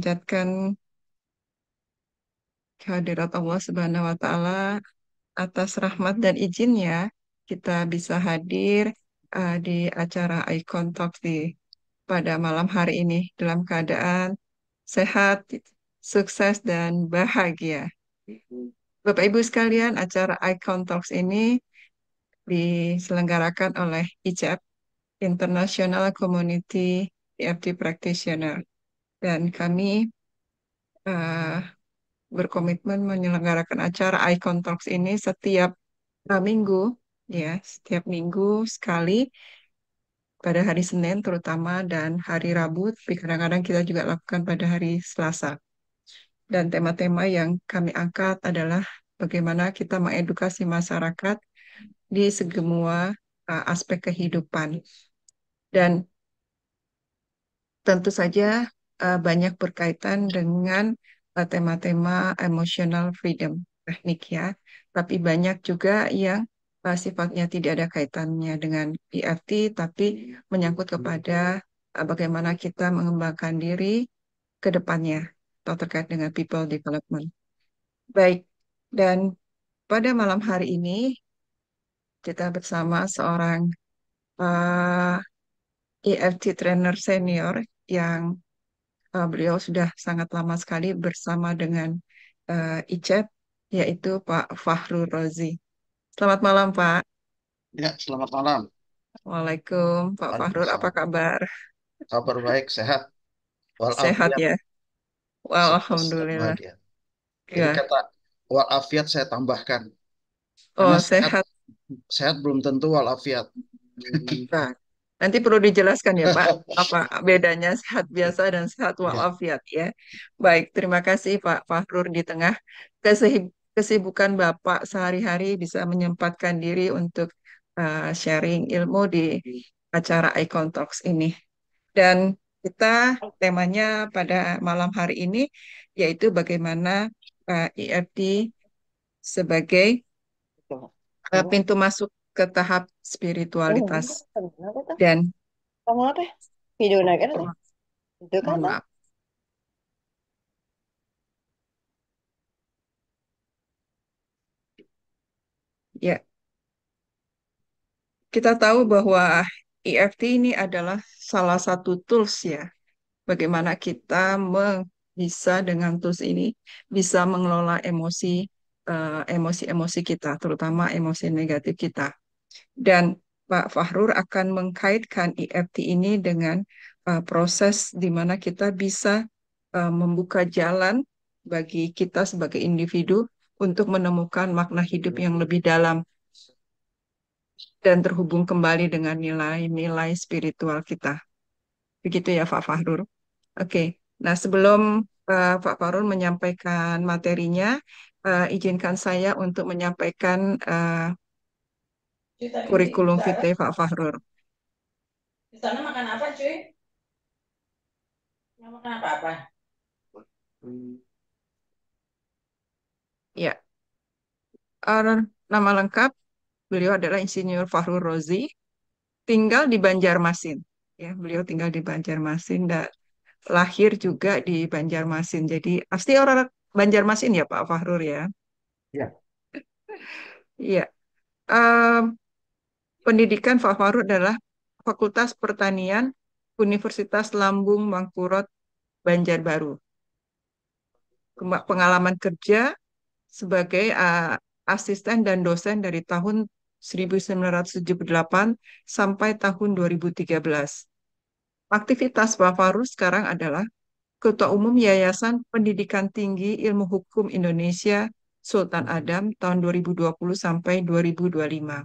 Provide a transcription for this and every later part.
panjatkan kehadirat Allah Subhanahu wa Ta'ala atas rahmat dan izinnya kita bisa hadir di acara Icon Talk pada malam hari ini dalam keadaan sehat, sukses, dan bahagia. Bapak Ibu sekalian, acara Icon Talks ini diselenggarakan oleh ICEP, International Community EFT Practitioner. Dan kami eh, berkomitmen menyelenggarakan acara Icon Talks ini setiap minggu, ya, setiap minggu sekali pada hari Senin terutama dan hari Rabu, tapi kadang-kadang kita juga lakukan pada hari Selasa. Dan tema-tema yang kami angkat adalah bagaimana kita mengedukasi masyarakat di semua aspek kehidupan. Dan tentu saja banyak berkaitan dengan tema-tema emotional freedom teknik ya, tapi banyak juga yang sifatnya tidak ada kaitannya dengan EFT, tapi menyangkut kepada bagaimana kita mengembangkan diri ke depannya atau terkait dengan people development. Baik, dan pada malam hari ini kita bersama seorang uh, EFT trainer senior yang beliau sudah sangat lama sekali bersama dengan ICEP, yaitu Pak Fahrul Rozi. Selamat malam, Pak. Ya, selamat malam. Waalaikum, Pak Fahrul. Apa Waalaikumsalam. kabar? Kabar baik, sehat, Sehat walafiat, ya? Wah, sukses dan Alhamdulillah. bahagia. Jadi Ya. kata walafiat saya tambahkan, karena Oh, sehat sehat. sehat belum tentu walafiat. Nah, nanti perlu dijelaskan ya, Pak, apa bedanya sehat biasa dan sehat Ya, walafiat ya. Baik, terima kasih Pak Fahrur di tengah kesibukan Bapak sehari-hari bisa menyempatkan diri untuk sharing ilmu di acara Icon Talks ini. Dan kita temanya pada malam hari ini yaitu bagaimana EFT sebagai pintu masuk ke tahap spiritualitas. Dan Kamu apa? Video naik ada teh? Itu kan mohon tah? maaf. Ya, kita tahu bahwa EFT ini adalah salah satu tools ya. Bagaimana kita bisa dengan tools ini bisa mengelola emosi-emosi kita, terutama emosi negatif kita. Dan Pak Fahrur akan mengkaitkan EFT ini dengan proses di mana kita bisa membuka jalan bagi kita sebagai individu untuk menemukan makna hidup yang lebih dalam dan terhubung kembali dengan nilai-nilai spiritual kita. Begitu ya, Pak Fahrur. Oke, nah sebelum Pak Fahrur menyampaikan materinya, izinkan saya untuk menyampaikan Cuy, tadi kurikulum di sana, vitae Pak Fahrur. di sana makan apa, cuy? Nggak makan apa-apa. Ya, eh, nama lengkap beliau adalah Insinyur Fahrur Rozi, tinggal di Banjarmasin. Ya, beliau tinggal di Banjarmasin dan lahir juga di Banjarmasin. Jadi pasti orang Banjarmasin ya Pak Fahrur ya. ya, Iya. Em, Pendidikan Pak Fahrur adalah Fakultas Pertanian Universitas Lambung Mangkurat Banjarbaru. Pengalaman kerja sebagai asisten dan dosen dari tahun 1978 sampai tahun 2013. Aktivitas Pak Fahrur sekarang adalah Ketua Umum Yayasan Pendidikan Tinggi Ilmu Hukum Indonesia Sultan Adam tahun 2020 sampai 2025.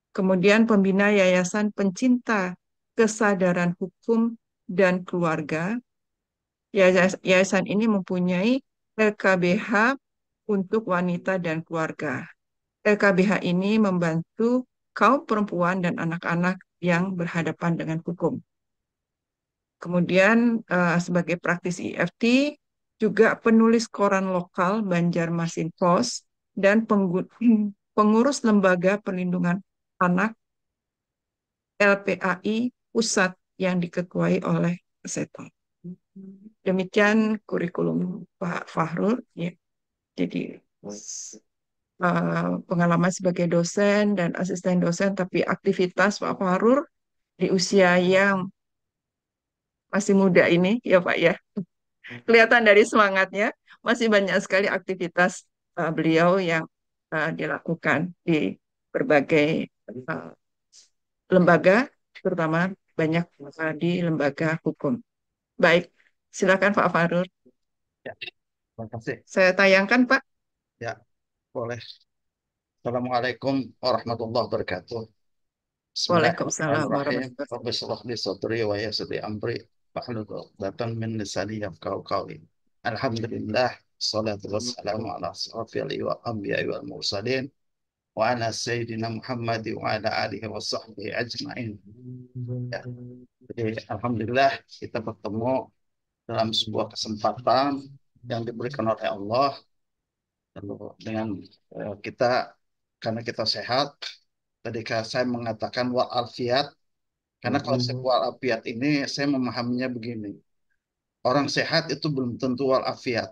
Kemudian pembina Yayasan Pencinta Kesadaran Hukum dan Keluarga. Yayasan ini mempunyai LKBH untuk wanita dan keluarga. LKBH ini membantu kaum perempuan dan anak-anak yang berhadapan dengan hukum. Kemudian sebagai praktisi EFT, juga penulis koran lokal Banjarmasin Post dan pengurus Lembaga Perlindungan Anak LPAI Pusat yang diketuai oleh Seto. Demikian kurikulum Pak Fahrul. Ya. Jadi pengalaman sebagai dosen dan asisten dosen, tapi aktivitas Pak Fahrul di usia yang masih muda ini, ya Pak ya. Kelihatan dari semangatnya, masih banyak sekali aktivitas beliau yang dilakukan di berbagai uh, lembaga, terutama banyak di lembaga hukum. Baik, silakan Pak Farur. Ya, terima kasih. Saya tayangkan, Pak. Ya, boleh. Assalamualaikum warahmatullahi wabarakatuh. Waalaikumsalam Bismillahirrahmanirrahim. warahmatullahi wabarakatuh. Rabbi shrah li sadri wa yassir li amri wahlul 'uqdatam min lisani yafqahu qawli. Alhamdulillah, salatu wassalamu ala asrofil anbiya'i wal mursalin wa ala sayyidina Muhammad wa ala alihi wa sahbihi ajma'in. Ya, jadi alhamdulillah kita bertemu dalam sebuah kesempatan yang diberikan oleh Allah. Lalu dengan kita, karena kita sehat, tadi saya mengatakan walafiat, karena kalau walafiat ini saya memahaminya begini, orang sehat itu belum tentu walafiat.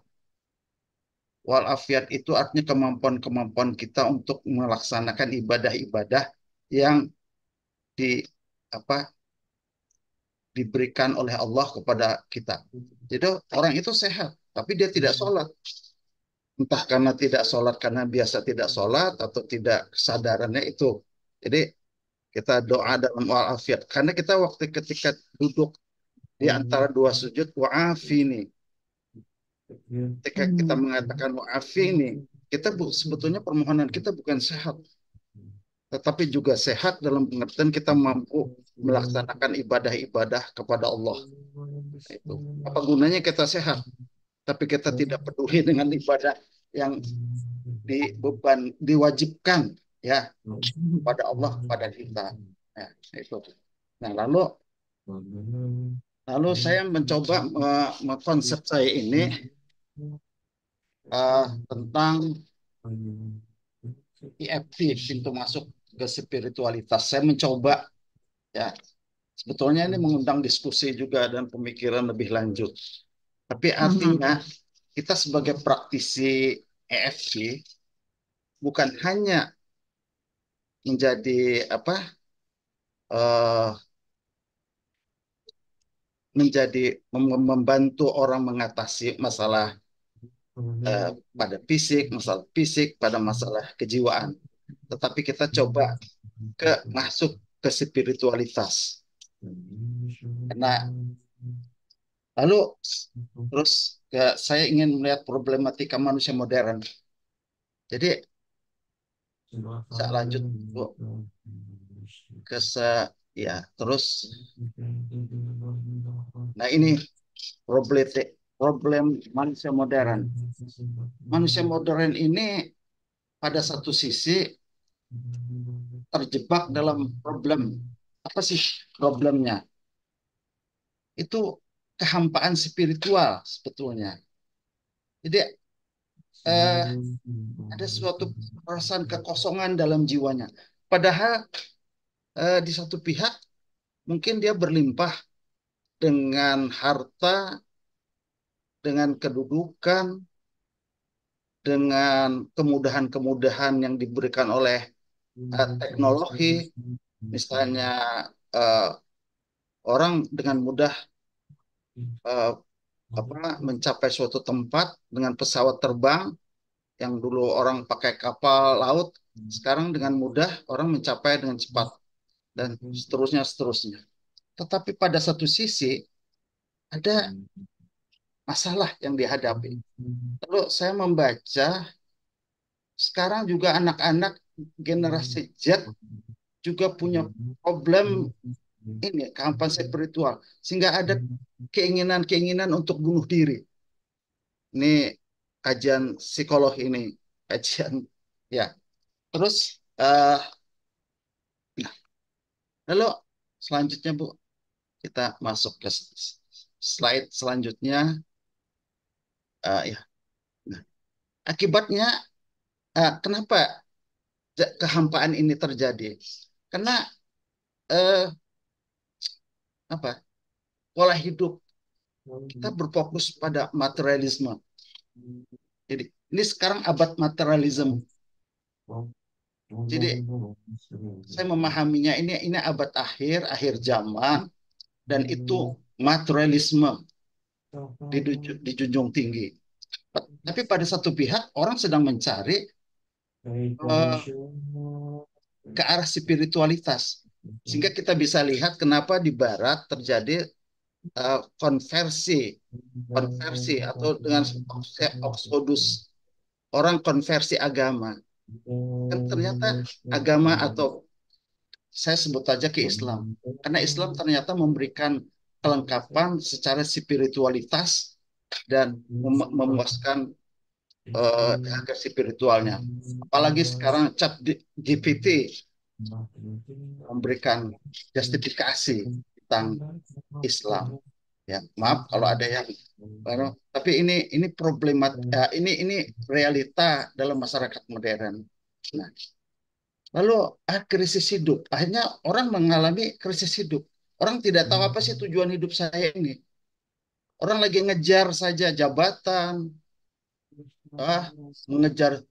Walafiat itu artinya kemampuan-kemampuan kita untuk melaksanakan ibadah-ibadah yang di apa diberikan oleh Allah kepada kita. Jadi orang itu sehat, tapi dia tidak sholat. Entah karena tidak sholat, karena biasa tidak sholat, atau tidak kesadarannya itu. Jadi kita doa dalam walafiat. Karena kita waktu ketika duduk di antara dua sujud, wa'afini. Ketika kita mengatakan wa'afini, kita sebetulnya permohonan kita bukan sehat, tetapi juga sehat dalam pengertian kita mampu melaksanakan ibadah-ibadah kepada Allah. Itu. Apa gunanya kita sehat, tapi kita tidak peduli dengan ibadah yang diwajibkan ya pada Allah, pada kita. Ya, itu. Nah, lalu saya mencoba konsep saya ini tentang EFT, pintu masuk ke spiritualitas. Saya mencoba ya, sebetulnya ini mengundang diskusi juga dan pemikiran lebih lanjut. Tapi artinya kita sebagai praktisi EFT bukan hanya menjadi membantu orang mengatasi masalah pada fisik, pada masalah kejiwaan, tetapi kita coba masuk ke spiritualitas. Nah, lalu terus saya ingin melihat problematika manusia modern. Jadi saya lanjut ke terus. Nah, ini problem manusia modern. Manusia modern ini pada satu sisi terjebak dalam problem. Apa sih problemnya? Itu kehampaan spiritual sebetulnya. Jadi ada suatu perasaan kekosongan dalam jiwanya. Padahal di satu pihak mungkin dia berlimpah dengan harta, dengan kedudukan, dengan kemudahan-kemudahan yang diberikan oleh teknologi. Misalnya orang dengan mudah mencapai suatu tempat dengan pesawat terbang. Yang dulu orang pakai kapal laut, sekarang dengan mudah orang mencapai dengan cepat, dan seterusnya. Tetapi pada satu sisi ada masalah yang dihadapi. Lalu saya membaca sekarang juga anak-anak generasi Z juga punya problem ini, kehampaan spiritual, sehingga ada keinginan untuk bunuh diri. Ini kajian psikolog ini, kajian ya. Terus lalu selanjutnya Bu, kita masuk ke slide selanjutnya. Ya. Nah, akibatnya kenapa kehampaan ini terjadi? Karena pola hidup Kita berfokus pada materialisme. Jadi ini sekarang abad materialisme. Jadi saya memahaminya ini abad akhir zaman, dan itu materialisme dijunjung tinggi. Tapi pada satu pihak orang sedang mencari eh, ke arah spiritualitas. Sehingga kita bisa lihat kenapa di Barat terjadi konversi atau dengan Oxodus, orang konversi agama. Kan ternyata agama, atau saya sebut aja ke Islam, karena Islam ternyata memberikan kelengkapan secara spiritualitas dan memuaskan harga spiritualnya. Apalagi sekarang Chat GPT memberikan justifikasi tentang Islam. Ya, maaf kalau ada yang tapi ini ini realita dalam masyarakat modern. Nah, lalu krisis hidup. Akhirnya orang mengalami krisis hidup. Orang tidak tahu apa sih tujuan hidup saya ini. Orang lagi ngejar saja jabatan, mengejar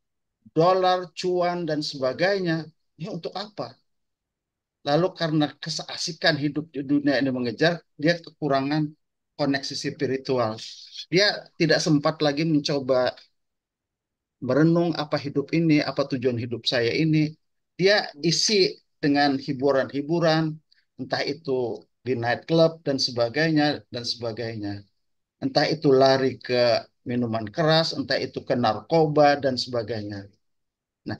dolar, cuan, dan sebagainya. Ini untuk apa? Lalu karena keseasikan hidup di dunia ini mengejar, dia kekurangan koneksi spiritual. Dia tidak sempat lagi mencoba merenung apa hidup ini, apa tujuan hidup saya ini. Dia isi dengan hiburan-hiburan, entah itu di nightclub dan sebagainya, dan sebagainya. Entah itu lari ke minuman keras, entah itu ke narkoba, dan sebagainya. Nah,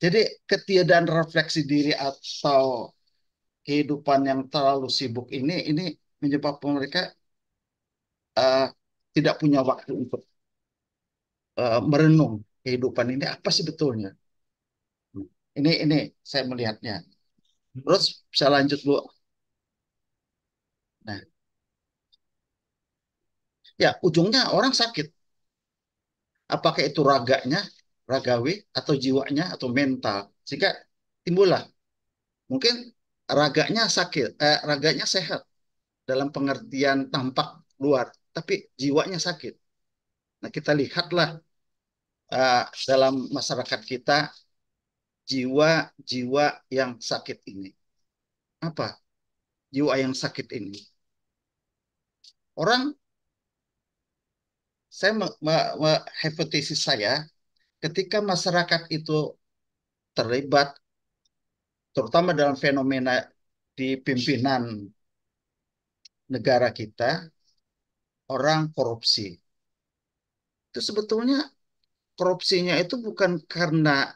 jadi ketiadaan refleksi diri atau kehidupan yang terlalu sibuk ini menyebabkan mereka uh, tidak punya waktu untuk merenung kehidupan ini apa sih betulnya. Ini saya melihatnya. Terus bisa lanjut Bu. Nah, ya ujungnya orang sakit. Apakah itu raganya, ragawi, atau jiwanya, atau mental. Sehingga timbullah mungkin raganya sakit, raganya sehat dalam pengertian tampak luar, tapi jiwanya sakit. Nah, kita lihatlah dalam masyarakat kita jiwa-jiwa yang sakit ini. Apa jiwa yang sakit ini? Orang, saya hipotesis saya, ketika masyarakat itu terlibat, terutama dalam fenomena di pimpinan negara kita, orang korupsi. Itu sebetulnya korupsinya itu bukan karena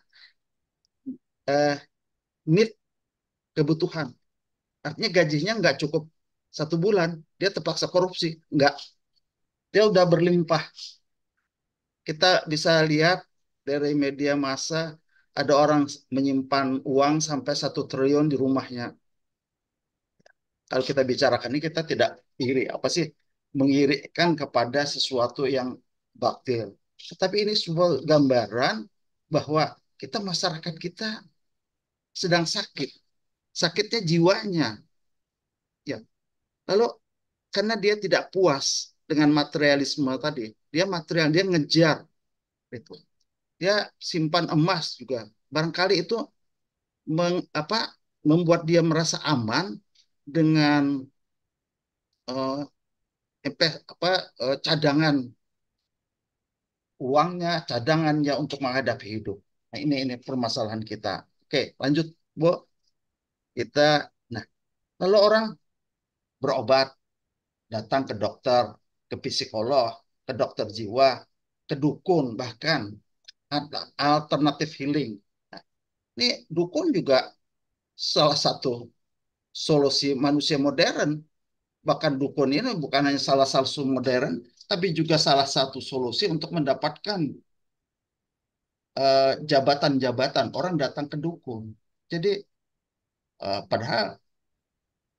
need, kebutuhan. Artinya gajinya nggak cukup 1 bulan, dia terpaksa korupsi. Nggak, dia udah berlimpah. Kita bisa lihat dari media massa, ada orang menyimpan uang sampai 1 triliun di rumahnya. Kalau kita bicarakan ini, kita tidak iri. Apa sih? Mengirikan kepada sesuatu yang batil. Tapi ini sebuah gambaran bahwa masyarakat kita sedang sakit. Sakitnya jiwanya. Ya. Lalu karena dia tidak puas dengan materialisme tadi, dia ngejar itu. Dia simpan emas juga. Barangkali itu membuat dia merasa aman dengan cadangan uangnya, cadangannya untuk menghadapi hidup. Nah, ini permasalahan kita. Oke, lanjut, Bu. Nah, lalu orang berobat, datang ke dokter, ke psikolog, ke dokter jiwa, ke dukun, bahkan ada alternatif healing. Nah, ini dukun juga salah satu solusi manusia modern. Bahkan dukun ini bukan hanya salah satu modern, tapi juga salah satu solusi untuk mendapatkan jabatan-jabatan. Orang datang ke dukun. Jadi padahal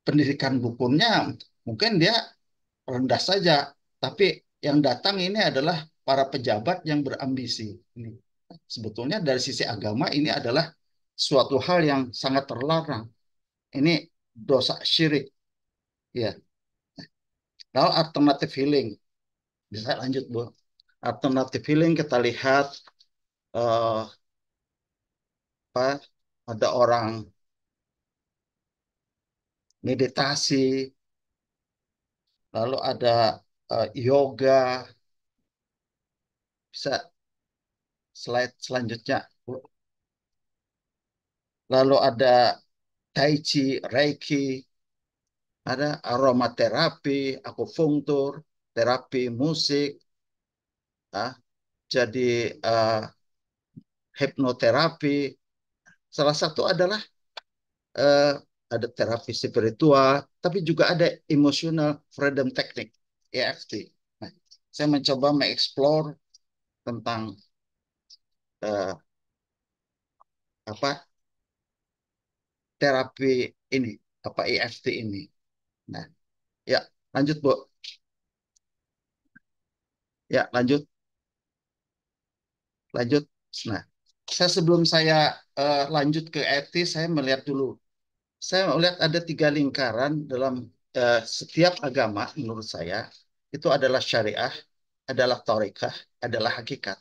pendidikan dukunnya mungkin dia rendah saja, tapi yang datang ini adalah para pejabat yang berambisi. Ini sebetulnya dari sisi agama ini adalah suatu hal yang sangat terlarang. Ini dosa syirik. Ya. Lalu alternatif healing. Bisa lanjut, Bu. Alternatif healing kita lihat eh, apa, ada orang meditasi, lalu ada yoga, bisa slide selanjutnya, Bu. Lalu ada tai chi, reiki, ada aromaterapi, akupunktur, terapi musik, ah, jadi eh, hipnoterapi. Salah satu adalah eh, ada terapi spiritual, tapi juga ada emotional freedom technique, EFT. Nah, saya mencoba mengeksplor tentang eh, apa terapi ini, apa EFT ini. Nah, ya lanjut, Bu. Ya lanjut, lanjut. Nah, sebelum saya lanjut ke EFT, saya melihat dulu. Saya melihat ada 3 lingkaran dalam setiap agama menurut saya. Itu adalah syariah, adalah tarekah, adalah hakikat.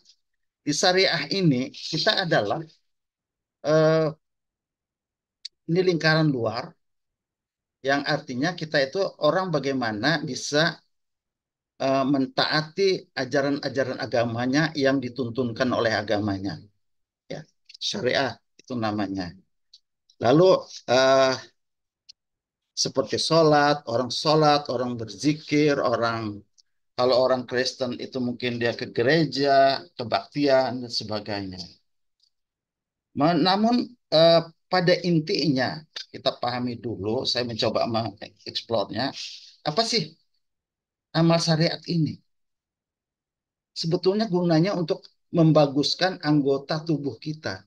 Di syariah ini kita adalah eh, ini lingkaran luar yang artinya kita itu orang bagaimana bisa mentaati ajaran-ajaran agamanya yang dituntunkan oleh agamanya. Ya, syariah itu namanya. Lalu eh, seperti sholat, orang berzikir, kalau orang Kristen itu mungkin dia ke gereja, kebaktian dan sebagainya. Namun eh, pada intinya kita pahami dulu, saya mencoba mengeksplornya, apa sih amal syariat ini? Sebetulnya gunanya untuk membaguskan anggota tubuh kita.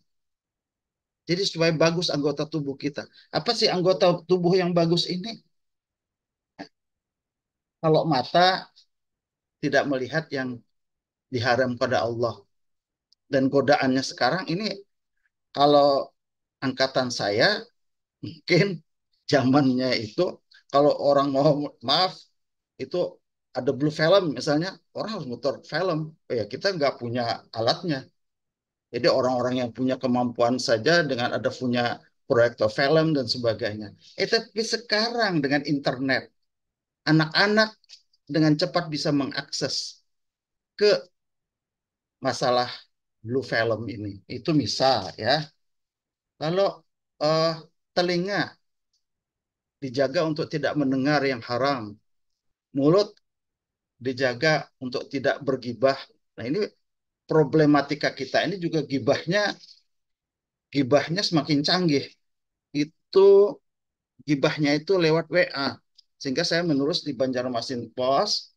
Jadi supaya bagus anggota tubuh kita. Apa sih anggota tubuh yang bagus ini? Kalau mata tidak melihat yang diharam pada Allah. Dan godaannya sekarang ini kalau angkatan saya mungkin zamannya itu kalau orang mau maaf itu ada blue film misalnya orang harus muter film. Oh ya kita nggak punya alatnya. Jadi orang-orang yang punya kemampuan saja dengan ada punya proyektor film dan sebagainya. Tapi sekarang dengan internet anak-anak dengan cepat bisa mengakses ke masalah blue film ini. Itu misal ya. Lalu eh, telinga dijaga untuk tidak mendengar yang haram. Mulut dijaga untuk tidak bergibah. Nah ini problematika kita ini juga gibahnya semakin canggih. Itu gibahnya itu lewat WA. Sehingga saya menulis di Banjarmasin Post.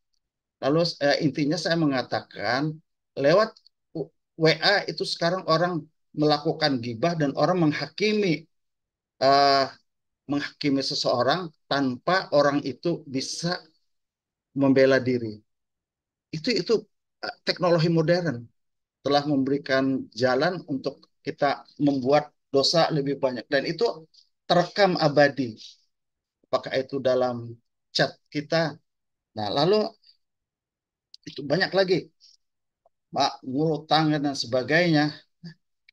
Lalu intinya saya mengatakan lewat WA itu sekarang orang melakukan gibah dan orang uh, menghakimi seseorang tanpa orang itu bisa membela diri. Itu teknologi modern telah memberikan jalan untuk kita membuat dosa lebih banyak dan itu terekam abadi. Apakah itu dalam chat kita? Nah, lalu itu banyak lagi, Pak, mulut tangan dan sebagainya.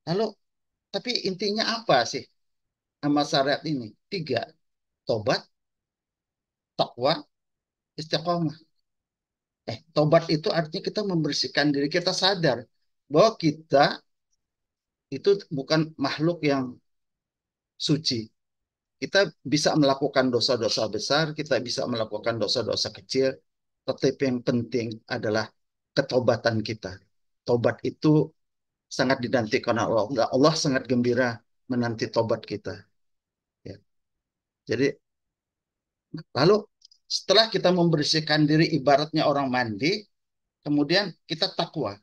Lalu, tapi intinya apa sih amal syariat ini? 3, tobat, takwa, istiqomah. Tobat itu artinya kita membersihkan diri, kita sadar bahwa kita itu bukan makhluk yang suci. Kita bisa melakukan dosa-dosa besar, kita bisa melakukan dosa-dosa kecil, tetapi yang penting adalah ketobatan kita. Tobat itu sangat dinantikan Allah. Allah sangat gembira menanti tobat kita. Ya. Jadi, lalu setelah kita membersihkan diri ibaratnya orang mandi, kemudian kita takwa.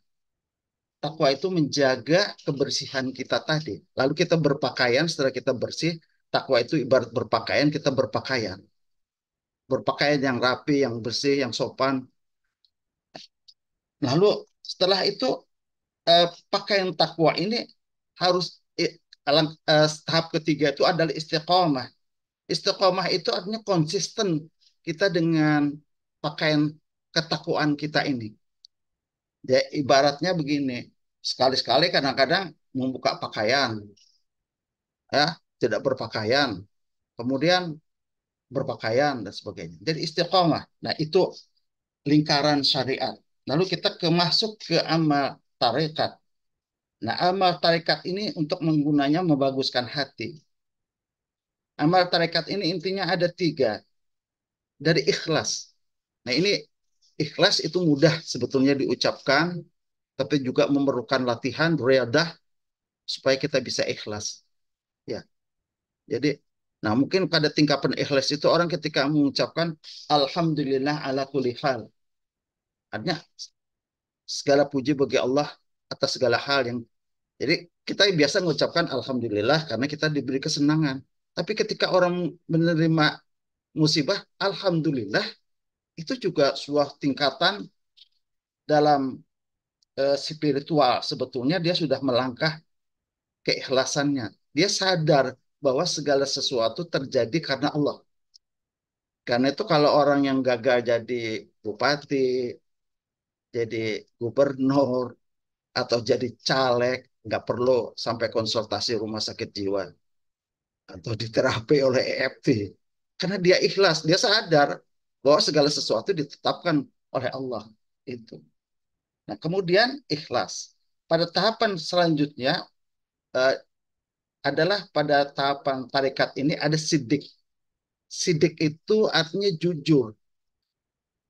Takwa itu menjaga kebersihan kita tadi. Lalu kita berpakaian, setelah kita bersih, takwa itu ibarat berpakaian, kita berpakaian. Berpakaian yang rapi, yang bersih, yang sopan. Lalu setelah itu pakaian takwa ini harus tahap ketiga itu adalah istiqomah. Istiqomah itu artinya konsisten kita dengan pakaian ketakwaan kita ini. Ya, ibaratnya begini, sekali-sekali kadang-kadang membuka pakaian, ya, tidak berpakaian, kemudian berpakaian dan sebagainya. Jadi istiqomah. Nah, itu lingkaran syariat. Lalu kita masuk ke amal tarekat. Nah, amal tarekat ini untuk menggunanya membaguskan hati. Amal tarekat ini intinya ada 3. Dari ikhlas. Nah, ini ikhlas itu mudah sebetulnya diucapkan, tapi juga memerlukan latihan, riadah, supaya kita bisa ikhlas. Ya, jadi, nah mungkin pada tingkatan ikhlas itu orang ketika mengucapkan Alhamdulillah ala kulli hal. Artinya segala puji bagi Allah atas segala hal yang. Jadi kita biasa mengucapkan Alhamdulillah karena kita diberi kesenangan. Tapi ketika orang menerima musibah, Alhamdulillah, itu juga sebuah tingkatan dalam spiritual. Sebetulnya dia sudah melangkah keikhlasannya. Dia sadar bahwa segala sesuatu terjadi karena Allah. Karena itu kalau orang yang gagal jadi bupati, jadi gubernur, atau jadi caleg, nggak perlu sampai konsultasi rumah sakit jiwa atau diterapi oleh EFT. Karena dia ikhlas, dia sadar bahwa segala sesuatu ditetapkan oleh Allah. Itu. Nah, kemudian ikhlas. Pada tahapan selanjutnya eh, adalah pada tahapan tarekat ini ada sidik. Sidik itu artinya jujur.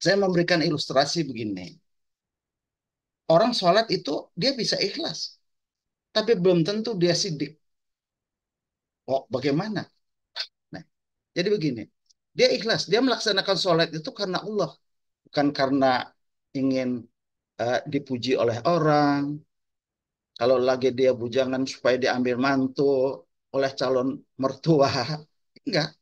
Saya memberikan ilustrasi begini. Orang sholat itu dia bisa ikhlas, tapi belum tentu dia sidik. Oh, bagaimana? Nah, jadi begini, dia ikhlas, dia melaksanakan sholat itu karena Allah, bukan karena ingin dipuji oleh orang. Kalau lagi dia bujangan supaya diambil mantu oleh calon mertua, enggak.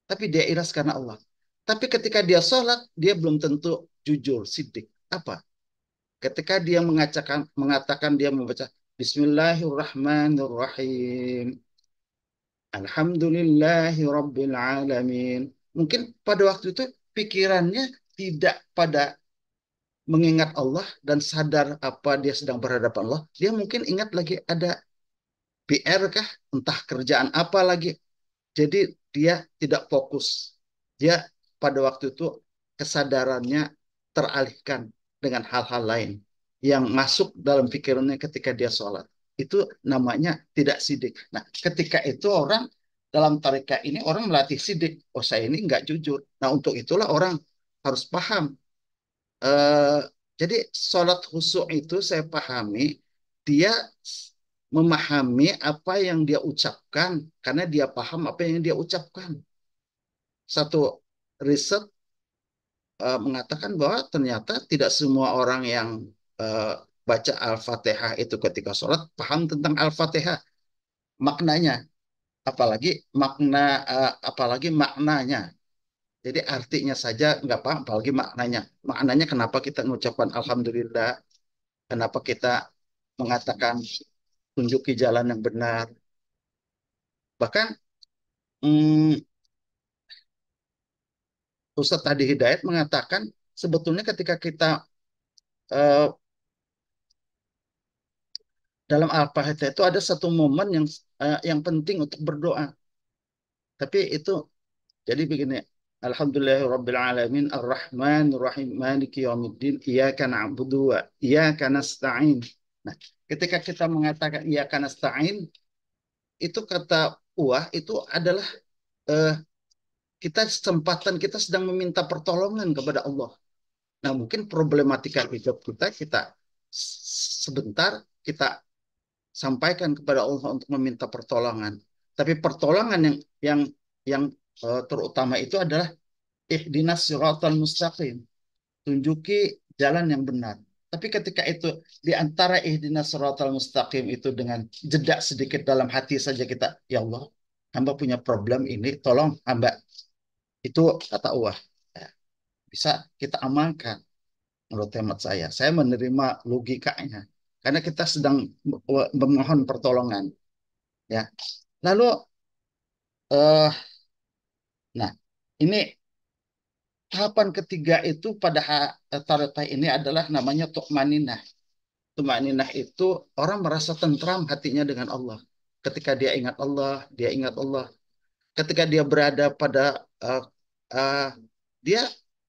Tapi dia ikhlas karena Allah. Tapi ketika dia sholat, dia belum tentu jujur, sidik. Apa? Ketika dia mengatakan dia membaca Bismillahirrahmanirrahim. Alhamdulillahi Rabbil Alamin. Mungkin pada waktu itu pikirannya tidak pada mengingat Allah dan sadar apa dia sedang berhadapan Allah. Dia mungkin ingat lagi ada PR kah? Entah kerjaan apa lagi. Jadi dia tidak fokus. Dia pada waktu itu kesadarannya teralihkan dengan hal-hal lain yang masuk dalam pikirannya ketika dia sholat. Itu namanya tidak sidik. Nah, ketika itu orang dalam tarekat ini orang melatih sidik. Oh, saya ini nggak jujur. Nah, untuk itulah orang harus paham. Eh, jadi sholat khusyuk itu saya pahami dia memahami apa yang dia ucapkan karena dia paham apa yang dia ucapkan. Satu riset mengatakan bahwa ternyata tidak semua orang yang baca Al-Fatihah itu ketika sholat paham tentang Al-Fatihah maknanya, apalagi maknanya. Jadi artinya saja nggak paham, apalagi maknanya. Maknanya kenapa kita mengucapkan Alhamdulillah, kenapa kita mengatakan tunjuki jalan yang benar. Bahkan hmm, Ustadz Hadi Hidayat mengatakan sebetulnya ketika kita eh, dalam Al-Fatihah itu ada satu momen yang penting untuk berdoa. Tapi itu jadi begini. Alhamdulillahirabbil alamin arrahmanir rahim maliki yaumiddin iyyaka na'budu wa iyyaka nasta'in. Nah, ketika kita mengatakan iyyaka nasta'in itu kata wah itu adalah eh, kita sedang meminta pertolongan kepada Allah. Nah, mungkin problematika hidup kita sebentar kita sampaikan kepada Allah untuk meminta pertolongan. Tapi pertolongan yang terutama itu adalah ihdinas siratal mustaqim. Tunjuki jalan yang benar. Tapi ketika itu di antara ihdinas siratal mustaqim itu dengan jeda sedikit dalam hati saja kita, ya Allah, hamba punya problem ini, tolong hamba. Itu kata Allah. Ya, bisa kita amalkan menurut hemat saya. Saya menerima logikanya. Karena kita sedang memohon pertolongan. Ya. Lalu, nah ini tahapan ketiga itu pada tarekat ini adalah namanya tu'maninah. Tu'maninah itu orang merasa tentram hatinya dengan Allah. Ketika dia ingat Allah, dia ingat Allah. Ketika dia berada pada uh, uh, dia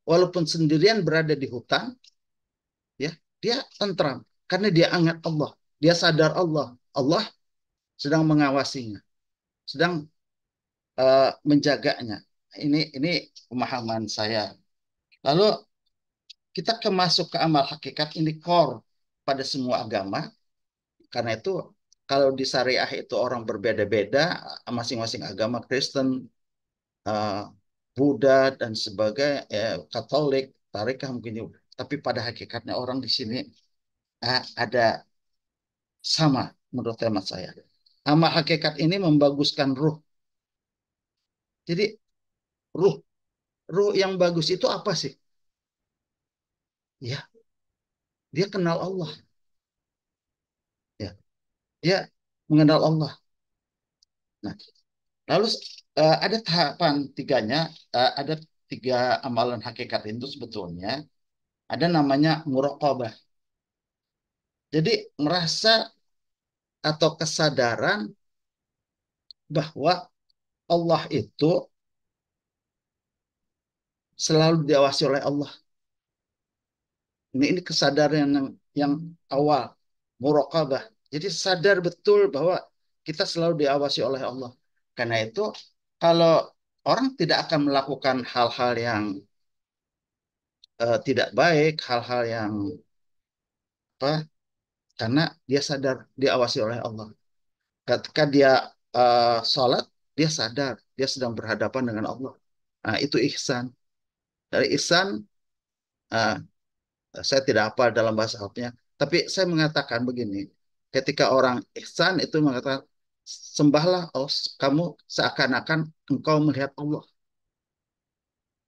walaupun sendirian berada di hutan, ya, dia tentram karena dia ingat Allah. Dia sadar Allah sedang mengawasinya, sedang menjaganya. Ini pemahaman saya. Lalu kita masuk ke amal hakikat, ini core pada semua agama. Karena itu kalau di syariah itu orang berbeda-beda, masing-masing agama Kristen, eh, Buddha dan sebagainya, Katolik, Tarekah mungkin juga. Tapi pada hakikatnya orang di sini ada sama menurut hemat saya. Amal hakikat ini membaguskan ruh. Jadi ruh ruh yang bagus itu apa sih? Ya, dia kenal Allah. Ya, dia mengenal Allah. Nah, lalu ada tahapan tiganya, ada tiga amalan hakikat itu sebetulnya. Ada namanya muraqabah. Jadi merasa atau kesadaran bahwa Allah itu selalu diawasi oleh Allah. Ini kesadaran yang awal, muraqabah. Jadi sadar betul bahwa kita selalu diawasi oleh Allah. Karena itu kalau orang tidak akan melakukan hal-hal yang tidak baik, hal-hal yang apa, karena dia sadar diawasi oleh Allah. Ketika dia sholat, dia sadar dia sedang berhadapan dengan Allah. Nah, itu ihsan. Dari ihsan, uh, saya tidak hafal dalam bahasa Arabnya, tapi saya mengatakan begini: ketika orang ihsan itu mengatakan, sembahlah oh, kamu seakan-akan engkau melihat Allah.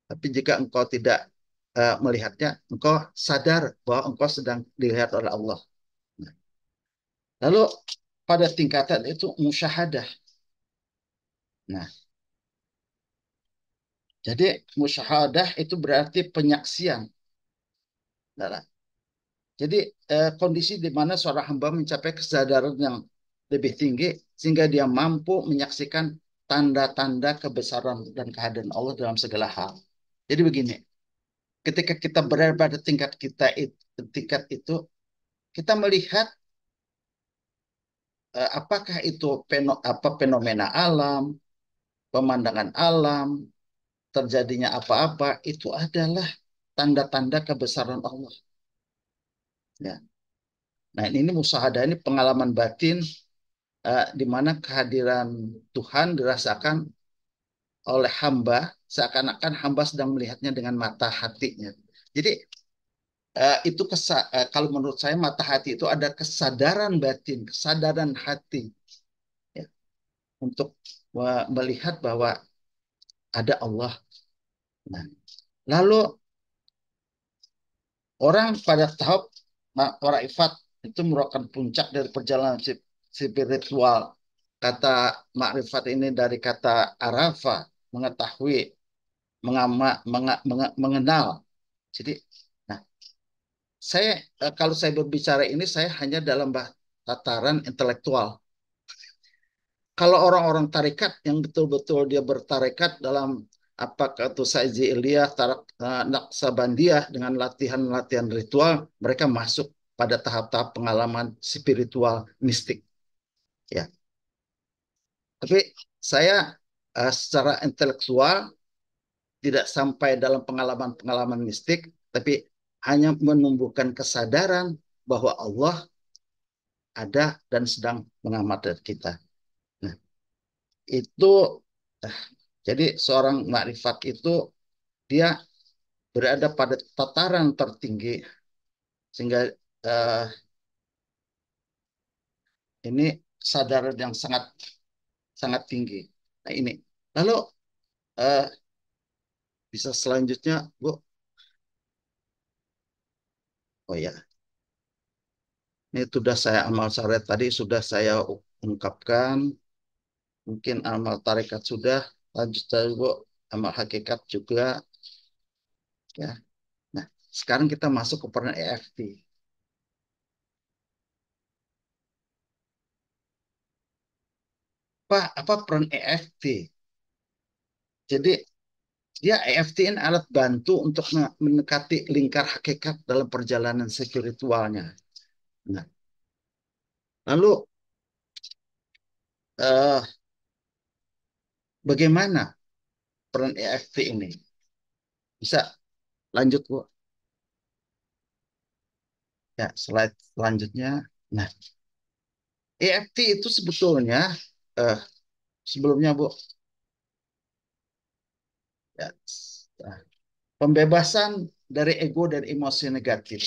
Tapi jika engkau tidak melihatnya, engkau sadar bahwa engkau sedang dilihat oleh Allah. Nah, lalu pada tingkatan itu musyahadah. Nah, jadi musyahadah itu berarti penyaksian. Nah, jadi kondisi di mana seorang hamba mencapai kesadaran yang lebih tinggi sehingga dia mampu menyaksikan tanda-tanda kebesaran dan kehadiran Allah dalam segala hal. Jadi begini, ketika kita berada pada tingkat itu kita melihat apakah itu fenomena alam, pemandangan alam, terjadinya apa-apa, itu adalah tanda-tanda kebesaran Allah. Ya. Nah, ini musyahadah, ini pengalaman batin di mana kehadiran Tuhan dirasakan oleh hamba, seakan-akan hamba sedang melihatnya dengan mata hatinya. Jadi itu kalau menurut saya mata hati itu ada kesadaran batin, kesadaran hati, ya, untuk melihat bahwa ada Allah. Nah, lalu orang pada tahap orang ifat itu merupakan puncak dari perjalanan spiritual. Kata makrifat ini dari kata arafa, mengetahui, mengenal. Jadi, nah, saya kalau saya berbicara ini saya hanya dalam tataran intelektual. Kalau orang-orang tarekat yang betul-betul dia bertarekat dalam apa kata Saizi Ilyas, Naqsabandiyah dengan latihan-latihan ritual, mereka masuk pada tahap-tahap pengalaman spiritual mistik. Ya, tapi saya secara intelektual tidak sampai dalam pengalaman-pengalaman mistik, tapi hanya menumbuhkan kesadaran bahwa Allah ada dan sedang mengamati kita. Nah, itu jadi seorang makrifat itu dia berada pada tataran tertinggi sehingga uh, ini sadaran yang sangat sangat tinggi. Nah, ini lalu uh, bisa selanjutnya, Bu. Oh ya, ini sudah saya amal syariat tadi sudah saya ungkapkan. Mungkin amal tarekat sudah, lanjut saja Bu, amal hakikat juga. Ya. Nah, sekarang kita masuk ke peran EFT. Apa peran EFT? Jadi dia EFT ini alat bantu untuk mendekati lingkar hakikat dalam perjalanan spiritualnya. Nah, lalu eh, bagaimana peran EFT ini? Bisa lanjut, Bu? Ya, slide selanjutnya. Nah, EFT itu sebetulnya eh, sebelumnya, Bu, ya, nah, pembebasan dari ego dan emosi negatif.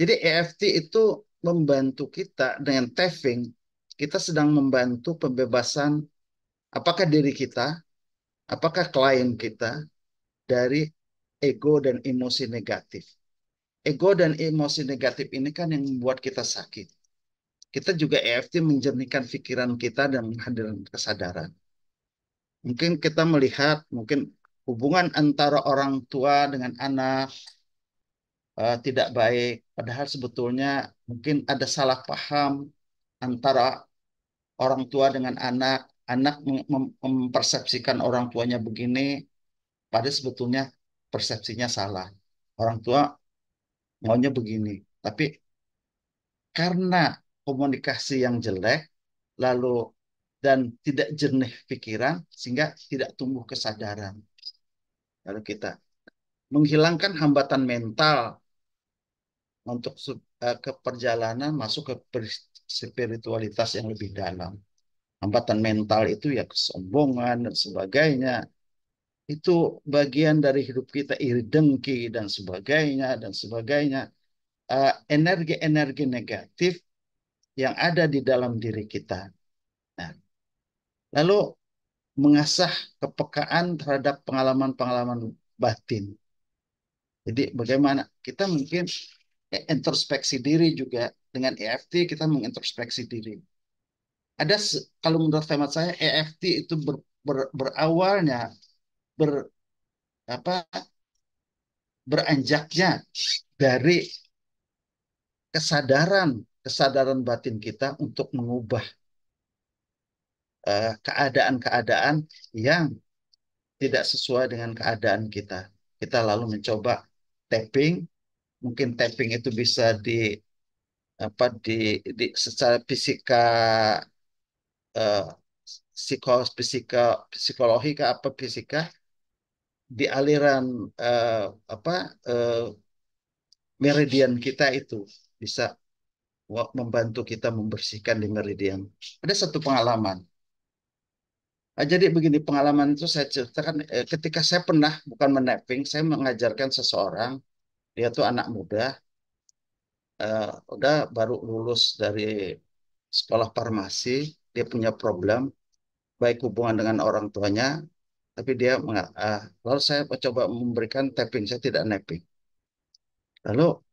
Jadi EFT itu membantu kita dengan tapping, kita sedang membantu pembebasan apakah diri kita, apakah klien kita dari ego dan emosi negatif. Ego dan emosi negatif ini kan yang membuat kita sakit. Kita juga EFT menjernihkan pikiran kita dan menghadirkan kesadaran. Mungkin kita melihat mungkin hubungan antara orang tua dengan anak tidak baik, padahal sebetulnya mungkin ada salah paham antara orang tua dengan anak. Anak mempersepsikan orang tuanya begini, padahal sebetulnya persepsinya salah. Orang tua maunya begini, tapi karena komunikasi yang jelek, lalu dan tidak jernih pikiran, sehingga tidak tumbuh kesadaran. Lalu kita menghilangkan hambatan mental untuk ke perjalanan masuk ke spiritualitas yang lebih dalam. Hambatan mental itu ya kesombongan dan sebagainya. Itu bagian dari hidup kita, iri dengki dan sebagainya dan sebagainya. Energi-energi negatif yang ada di dalam diri kita. Nah, lalu mengasah kepekaan terhadap pengalaman-pengalaman batin. Jadi bagaimana kita mungkin introspeksi diri juga dengan EFT kita mengintrospeksi diri. Ada kalau menurut hemat saya EFT itu berawalnya ber apa beranjaknya dari kesadaran batin kita untuk mengubah keadaan-keadaan yang tidak sesuai dengan keadaan kita. Kita lalu mencoba tapping, mungkin tapping itu bisa di secara fisika eh, psikologi ke apa fisika di aliran eh, apa eh, meridian kita itu bisa membantu kita membersihkan di meridian. Ada satu pengalaman. Jadi begini pengalaman itu saya ceritakan ketika saya pernah bukan menapping, saya mengajarkan seseorang, dia tuh anak muda, udah baru lulus dari sekolah farmasi, dia punya problem baik hubungan dengan orang tuanya, tapi dia lalu saya coba memberikan tapping, saya tidak napping. Lalu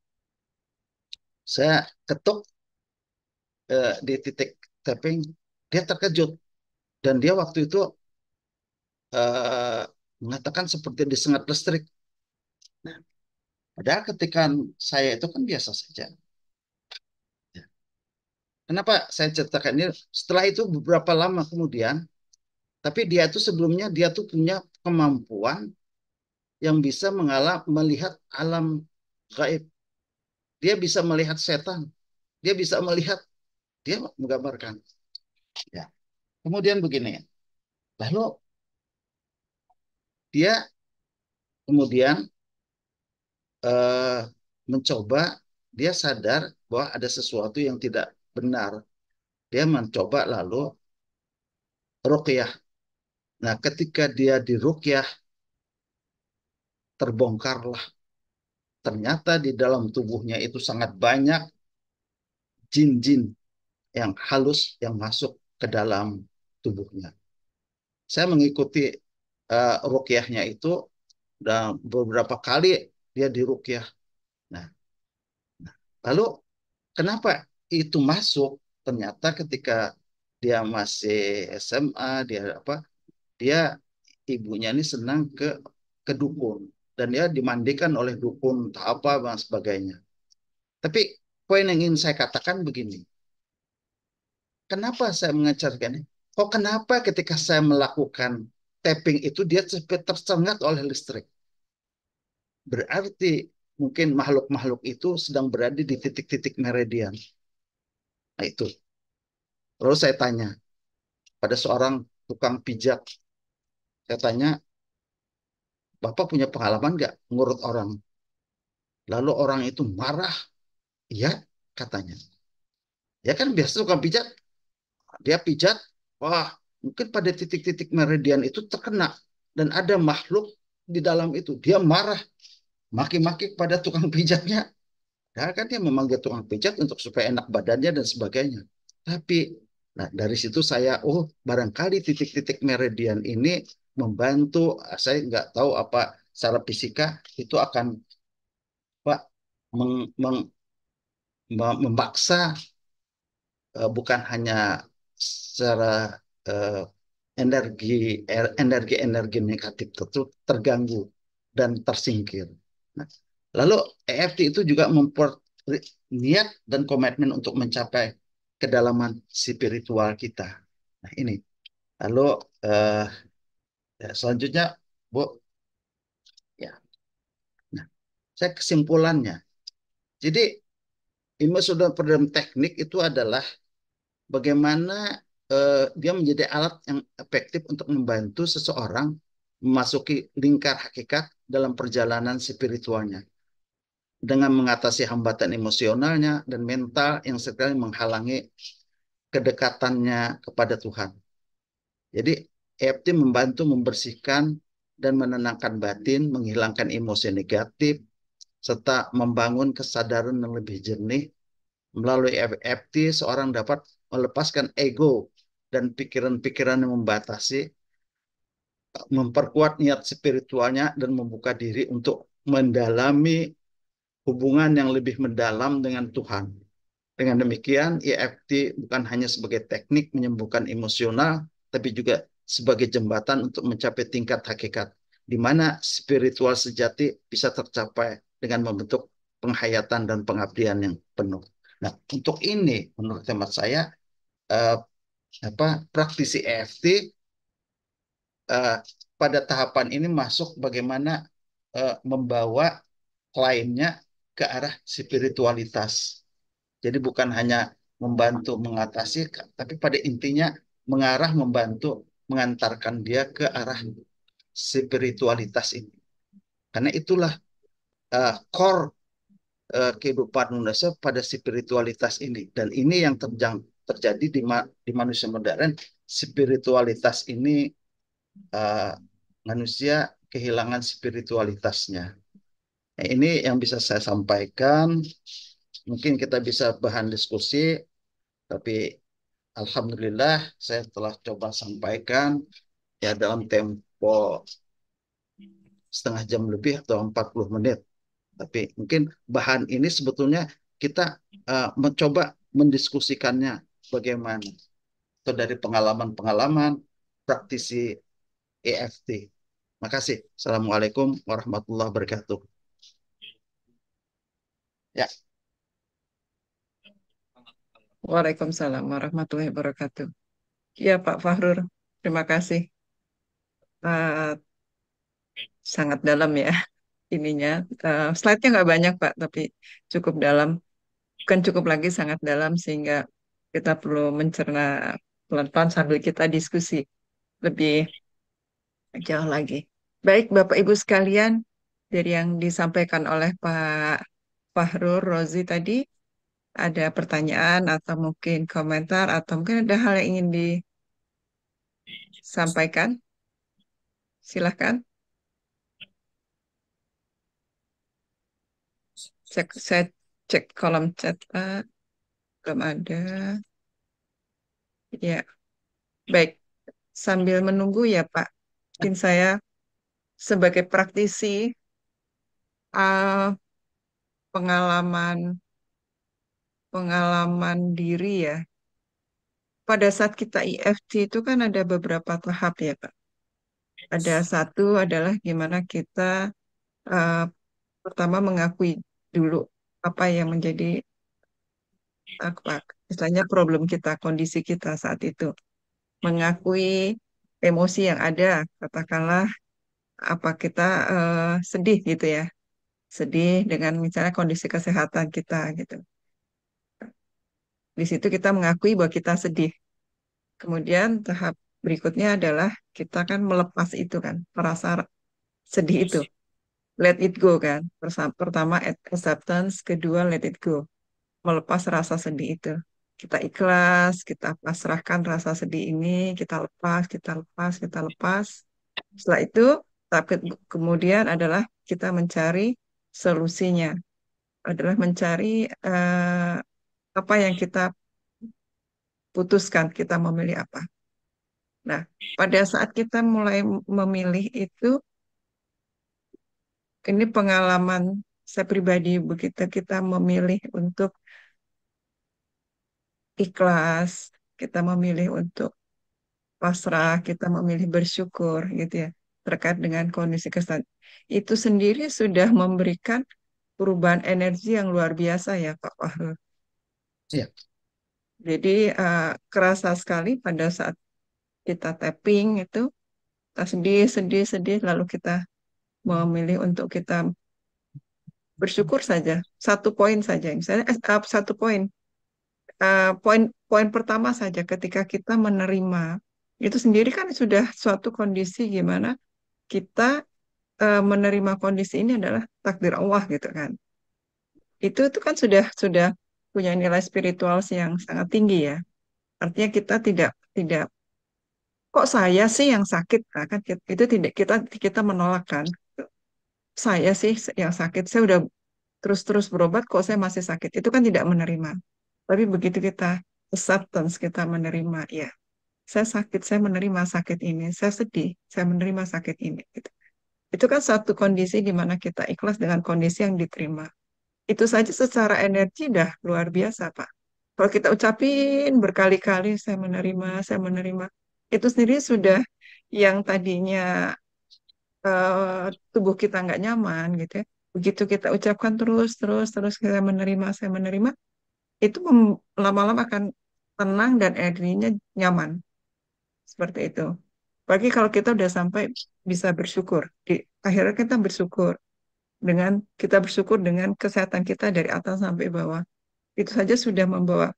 saya ketuk di titik tapping, dia terkejut dan dia waktu itu eh, mengatakan seperti disengat listrik. Nah, padahal ketika saya itu kan biasa saja. Kenapa saya ceritakan ini? Setelah itu beberapa lama kemudian, tapi dia itu sebelumnya dia tuh punya kemampuan yang bisa melihat alam gaib. Dia bisa melihat setan. Dia bisa melihat, dia menggambarkan. Ya. Kemudian begini, lalu dia kemudian eh, mencoba, dia sadar bahwa ada sesuatu yang tidak benar. Dia mencoba lalu ruqyah. Nah, ketika dia di ruqyah, terbongkarlah. Ternyata di dalam tubuhnya itu sangat banyak jin-jin yang halus yang masuk ke dalam tubuhnya. Saya mengikuti ruqyahnya itu dan beberapa kali dia diruqyah. Nah, lalu kenapa itu masuk? Ternyata ketika dia masih SMA, dia ibunya ini senang ke dukun. dan dia dimandikan oleh dukun, apa dan sebagainya. Tapi poin yang ingin saya katakan begini, kenapa saya mengajarkan ini? Oh, kenapa ketika saya melakukan tapping itu dia tersengat oleh listrik? Berarti mungkin makhluk-makhluk itu sedang berada di titik-titik meridian. Nah, itu. Lalu saya tanya pada seorang tukang pijat, saya tanya, Bapak punya pengalaman nggak ngurut orang? Lalu orang itu marah, iya katanya. Ya kan biasa tukang pijat, dia pijat, wah mungkin pada titik-titik meridian itu terkena. Dan ada makhluk di dalam itu. Dia marah, maki-maki pada tukang pijatnya. Nah, kan dia memanggil tukang pijat untuk supaya enak badannya dan sebagainya. Tapi, nah dari situ saya, oh barangkali titik-titik meridian ini membantu, saya nggak tahu apa secara fisika itu akan Pak meng, meng, memaksa bukan hanya secara eh, energi energi negatif itu terganggu dan tersingkir. Nah, lalu EFT itu juga niat dan komitmen untuk mencapai kedalaman spiritual kita. Nah ini. Lalu eh, selanjutnya, Bu, ya. Nah, saya kesimpulannya. Jadi ilmu sudah dalam teknik itu adalah bagaimana dia menjadi alat yang efektif untuk membantu seseorang memasuki lingkar hakikat dalam perjalanan spiritualnya dengan mengatasi hambatan emosionalnya dan mental yang sekali menghalangi kedekatannya kepada Tuhan. Jadi EFT membantu membersihkan dan menenangkan batin, menghilangkan emosi negatif, serta membangun kesadaran yang lebih jernih. Melalui EFT, seorang dapat melepaskan ego dan pikiran-pikiran yang membatasi, memperkuat niat spiritualnya, dan membuka diri untuk mendalami hubungan yang lebih mendalam dengan Tuhan. Dengan demikian, EFT bukan hanya sebagai teknik menyembuhkan emosional, tapi juga sebagai jembatan untuk mencapai tingkat hakikat, di mana spiritual sejati bisa tercapai dengan membentuk penghayatan dan pengabdian yang penuh. Nah, untuk ini, menurut hemat saya, eh, praktisi EFT eh, pada tahapan ini masuk bagaimana membawa kliennya ke arah spiritualitas. Jadi bukan hanya membantu mengatasi, tapi pada intinya mengarah membantu mengantarkan dia ke arah spiritualitas ini. Karena itulah core kehidupan manusia pada spiritualitas ini. Dan ini yang terjadi di manusia modern. Spiritualitas ini uh, manusia kehilangan spiritualitasnya. Nah, ini yang bisa saya sampaikan. Mungkin kita bisa bahan diskusi, tapi alhamdulillah saya telah coba sampaikan ya dalam tempo setengah jam lebih atau 40 menit. Tapi mungkin bahan ini sebetulnya kita mencoba mendiskusikannya bagaimana. Atau dari pengalaman-pengalaman praktisi EFT. Makasih. Assalamualaikum warahmatullahi wabarakatuh. Ya. Waalaikumsalam warahmatullahi wabarakatuh. Ya, Pak Fahrur, terima kasih. Eh, sangat dalam ya ininya. Slide-nya nggak banyak, Pak, tapi cukup dalam. Bukan cukup lagi, sangat dalam, sehingga kita perlu mencerna pelan-pelan sambil kita diskusi lebih jauh lagi. Baik, Bapak Ibu sekalian, dari yang disampaikan oleh Pak Fahrur Rozi tadi, ada pertanyaan atau mungkin komentar atau mungkin ada hal yang ingin disampaikan? Silahkan. Saya cek kolom chat, Pak. Belum ada. Ya, baik. Sambil menunggu ya, Pak. Mungkin saya sebagai praktisi uh, pengalaman pengalaman diri ya. Pada saat kita EFT itu kan ada beberapa tahap ya, Pak. Ada satu adalah gimana kita eh, pertama mengakui dulu apa yang menjadi apa misalnya problem kita, kondisi kita saat itu. Mengakui emosi yang ada, katakanlah apa kita sedih gitu ya, sedih dengan misalnya kondisi kesehatan kita gitu. Di situ kita mengakui bahwa kita sedih. Kemudian tahap berikutnya adalah kita kan melepas itu kan, merasa sedih itu, let it go kan. Pertama acceptance, kedua let it go, melepas rasa sedih itu. Kita ikhlas, kita pasrahkan rasa sedih ini, kita lepas, kita lepas, kita lepas. Setelah itu, tahap kemudian adalah kita mencari solusinya, adalah mencari eh, apa yang kita putuskan, kita memilih apa. Nah, pada saat kita mulai memilih itu, ini pengalaman saya pribadi, begitu kita memilih untuk ikhlas, kita memilih untuk pasrah, kita memilih bersyukur gitu ya, terkait dengan kondisi kesehatan. Itu sendiri sudah memberikan perubahan energi yang luar biasa ya Pak Fahrul. Iya, Jadi kerasa sekali pada saat kita tapping itu, kita sedih, sedih, sedih, lalu kita memilih untuk kita bersyukur saja. Satu poin saja, misalnya satu poin. Poin pertama saja ketika kita menerima, itu sendiri kan sudah suatu kondisi gimana kita menerima kondisi ini adalah takdir Allah gitu kan. Itu kan sudah punya nilai spiritual yang sangat tinggi ya. Artinya kita tidak tidak kok saya sih yang sakit. Nah, kan itu tidak kita kita menolak kan. Saya sih yang sakit. Saya udah terus-terus berobat kok saya masih sakit. Itu kan tidak menerima. Tapi begitu kita acceptance, kita menerima, ya, saya sakit, saya menerima sakit ini. Saya sedih, saya menerima sakit ini. Gitu. Itu kan satu kondisi di mana kita ikhlas dengan kondisi yang diterima. Itu saja secara energi dah luar biasa, Pak. Kalau kita ucapin berkali-kali, saya menerima, itu sendiri sudah yang tadinya tubuh kita nggak nyaman gitu ya. Begitu kita ucapkan terus, terus, terus saya menerima, itu lama-lama akan tenang dan energinya nyaman. Seperti itu. Bagi kalau kita udah sampai bisa bersyukur. Di akhirnya kita bersyukur dengan kesehatan kita dari atas sampai bawah. Itu saja sudah membawa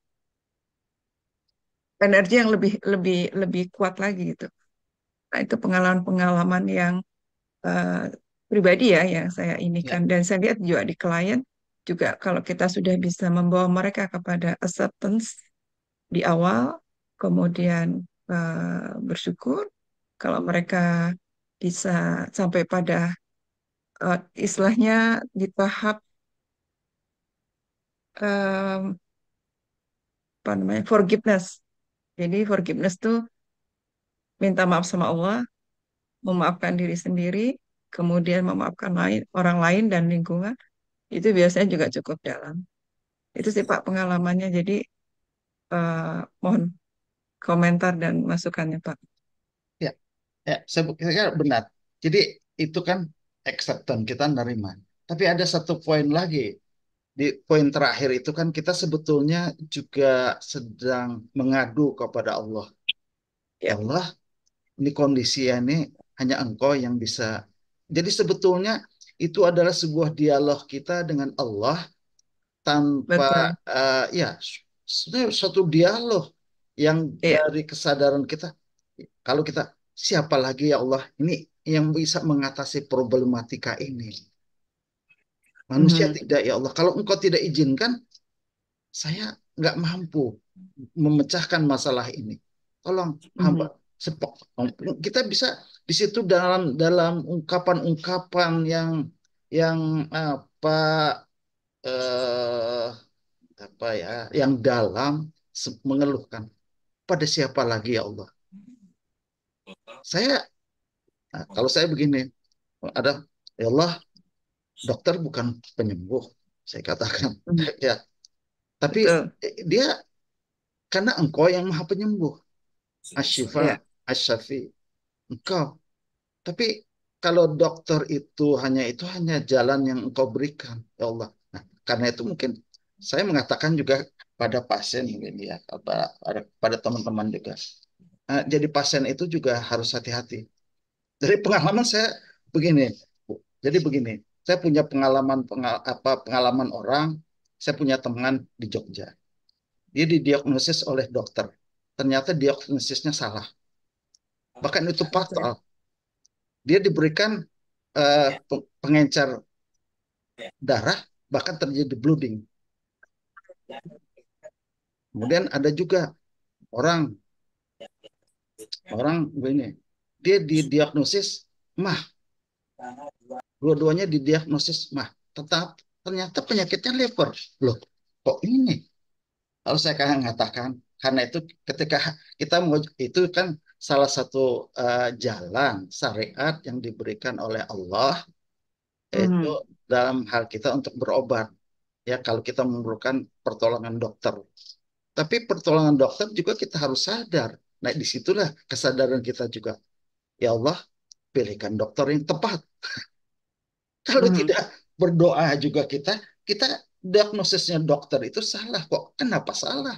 energi yang lebih lebih lebih kuat lagi gitu. Nah, itu pengalaman-pengalaman yang eh, pribadi ya yang saya ya. inikan dan saya lihat juga di klien juga kalau kita sudah bisa membawa mereka kepada acceptance di awal, kemudian bersyukur kalau mereka bisa sampai pada istilahnya di tahap em, apa namanya forgiveness. Jadi forgiveness tuh minta maaf sama Allah, memaafkan diri sendiri, kemudian memaafkan orang lain dan lingkungan. Itu biasanya juga cukup dalam. Itu sih Pak pengalamannya. Jadi eh, mohon komentar dan masukannya Pak. Ya, ya, saya kira benar. Jadi itu kan acceptance kita nerima. Tapi ada satu poin lagi. Di poin terakhir itu kan kita sebetulnya juga sedang mengadu kepada Allah. Ya Ya, Allah, ini kondisi ini hanya Engkau yang bisa. Jadi sebetulnya itu adalah sebuah dialog kita dengan Allah tanpa betul. ya sebenarnya suatu dialog yang Iya. dari kesadaran kita. Kalau kita siapa lagi ya Allah ini yang bisa mengatasi problematika ini? Manusia Mhm. tidak ya Allah. Kalau Engkau tidak izinkan, saya nggak mampu memecahkan masalah ini. Tolong hamba Mhm. sepok. Kita bisa di situ dalam dalam ungkapan-ungkapan yang apa eh, apa ya yang dalam mengeluhkan pada siapa lagi ya Allah. Saya kalau saya begini ada ya Allah dokter bukan penyembuh saya katakan Mhm. ya tapi Betul. dia karena engkau yang maha penyembuh. Asyifa, Ya. Asyafi, engkau. Tapi kalau dokter itu hanya jalan yang engkau berikan, ya Allah. Nah, karena itu mungkin saya mengatakan juga pada pasien mungkin ya, pada teman-teman juga. Jadi pasien itu juga harus hati-hati. Dari pengalaman saya begini, Bu. Jadi begini, saya punya pengalaman orang, saya punya teman di Jogja. Dia didiagnosis oleh dokter. Ternyata diagnosisnya salah. Bahkan itu Oke. fatal. Dia diberikan pengencer darah, bahkan terjadi bleeding. Kemudian ada juga orang orang begini, dia didiagnosis mah, dua-duanya didiagnosis mah, tetap ternyata penyakitnya liver. Loh, kok ini? Kalau saya kan mengatakan, karena itu ketika kita mau itu kan salah satu jalan syariat yang diberikan oleh Allah, yaitu Mhm. dalam hal kita untuk berobat. Ya, kalau kita memerlukan pertolongan dokter. Tapi pertolongan dokter juga kita harus sadar. Nah, disitulah kesadaran kita juga. Ya Allah, pilihkan dokter yang tepat. Kalau Mhm. tidak berdoa juga kita diagnosisnya dokter itu salah kok. Kenapa salah?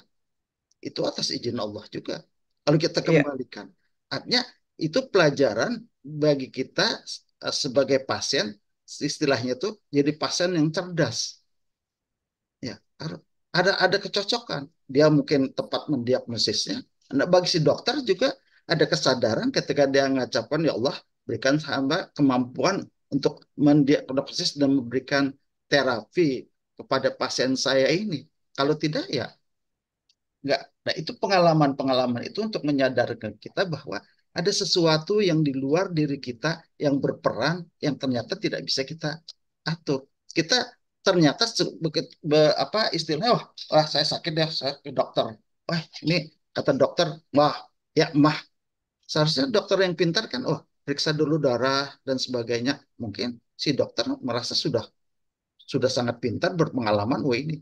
Itu atas izin Allah juga. Kalau kita Iya, kembalikan, artinya itu pelajaran bagi kita sebagai pasien, istilahnya itu jadi pasien yang cerdas. Ya, ada kecocokan. Dia mungkin tepat mendiagnosisnya. Nah, bagi si dokter juga ada kesadaran ketika dia mengucapkan, ya Allah, berikan hamba kemampuan untuk mendiagnosis dan memberikan terapi kepada pasien saya ini. Kalau tidak, ya enggak. Nah, itu pengalaman-pengalaman itu untuk menyadarkan kita bahwa ada sesuatu yang di luar diri kita yang berperan yang ternyata tidak bisa kita atur. Kita ternyata apa istilahnya, wah saya sakit deh, saya ke dokter. Wah, ini kata dokter, wah, ya mah. Seharusnya dokter yang pintar kan, oh, periksa dulu darah dan sebagainya. Mungkin si dokter merasa sudah sangat pintar, berpengalaman, wah ini.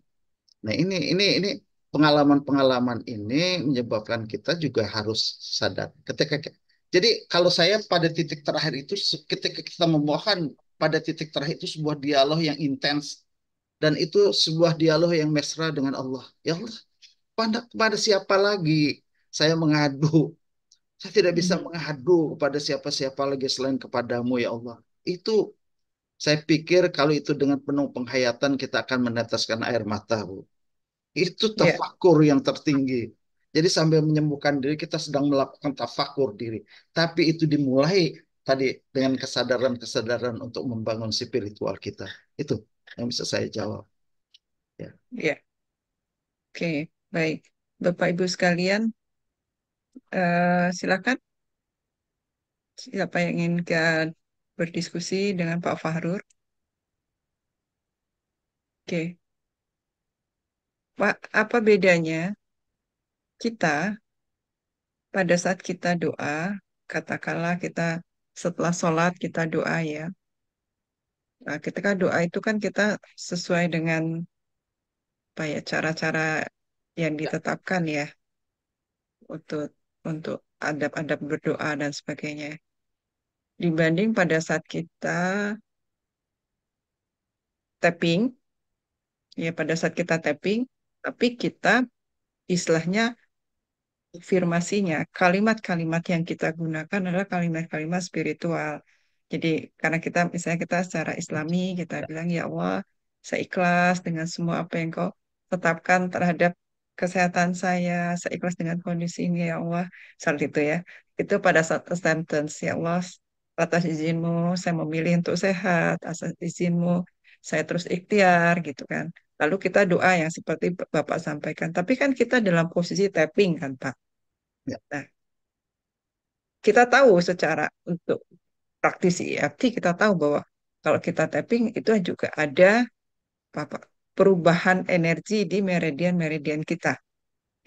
Nah, ini pengalaman-pengalaman ini menyebabkan kita juga harus sadar. Jadi kalau saya pada titik terakhir itu, ketika kita memohon pada titik terakhir itu sebuah dialog yang intens dan itu sebuah dialog yang mesra dengan Allah. Ya Allah, kepada siapa lagi saya mengadu? Saya tidak bisa mhm. mengadu kepada siapa-siapa lagi selain kepadamu, ya Allah. Itu saya pikir kalau itu dengan penuh penghayatan kita akan meneteskan air mata, Bu. Itu Iya, tafakur yang tertinggi. Jadi sambil menyembuhkan diri kita sedang melakukan tafakur diri. Tapi itu dimulai tadi dengan kesadaran-kesadaran untuk membangun spiritual kita. Itu yang bisa saya jawab. Ya. iya. Oke, baik. Bapak Ibu sekalian, silakan. Siapa yang ingin berdiskusi dengan Pak Fahrur? Oke, Pak, apa bedanya kita pada saat kita doa, katakanlah kita setelah sholat kita doa ya. Nah, ketika doa itu kan kita sesuai dengan apa ya cara-cara yang ditetapkan ya untuk untuk adab-adab berdoa dan sebagainya. Dibanding pada saat kita tapping, ya pada saat kita tapping, tapi kita istilahnya afirmasinya, kalimat-kalimat yang kita gunakan adalah kalimat-kalimat spiritual. Jadi karena kita misalnya kita secara Islami kita bilang ya Allah, saya ikhlas dengan semua apa yang kau tetapkan terhadap kesehatan saya ikhlas dengan kondisi ini ya Allah. Saat itu ya. Itu pada saat acceptance ya Allah, atas izinmu saya memilih untuk sehat, atas izinmu saya terus ikhtiar gitu kan. Lalu kita doa yang seperti Bapak sampaikan. Tapi kan kita dalam posisi tapping kan Pak. Ya. Nah, kita tahu secara untuk praktisi EFT kita tahu bahwa kalau kita tapping itu juga ada apa, perubahan energi di meridian-meridian kita,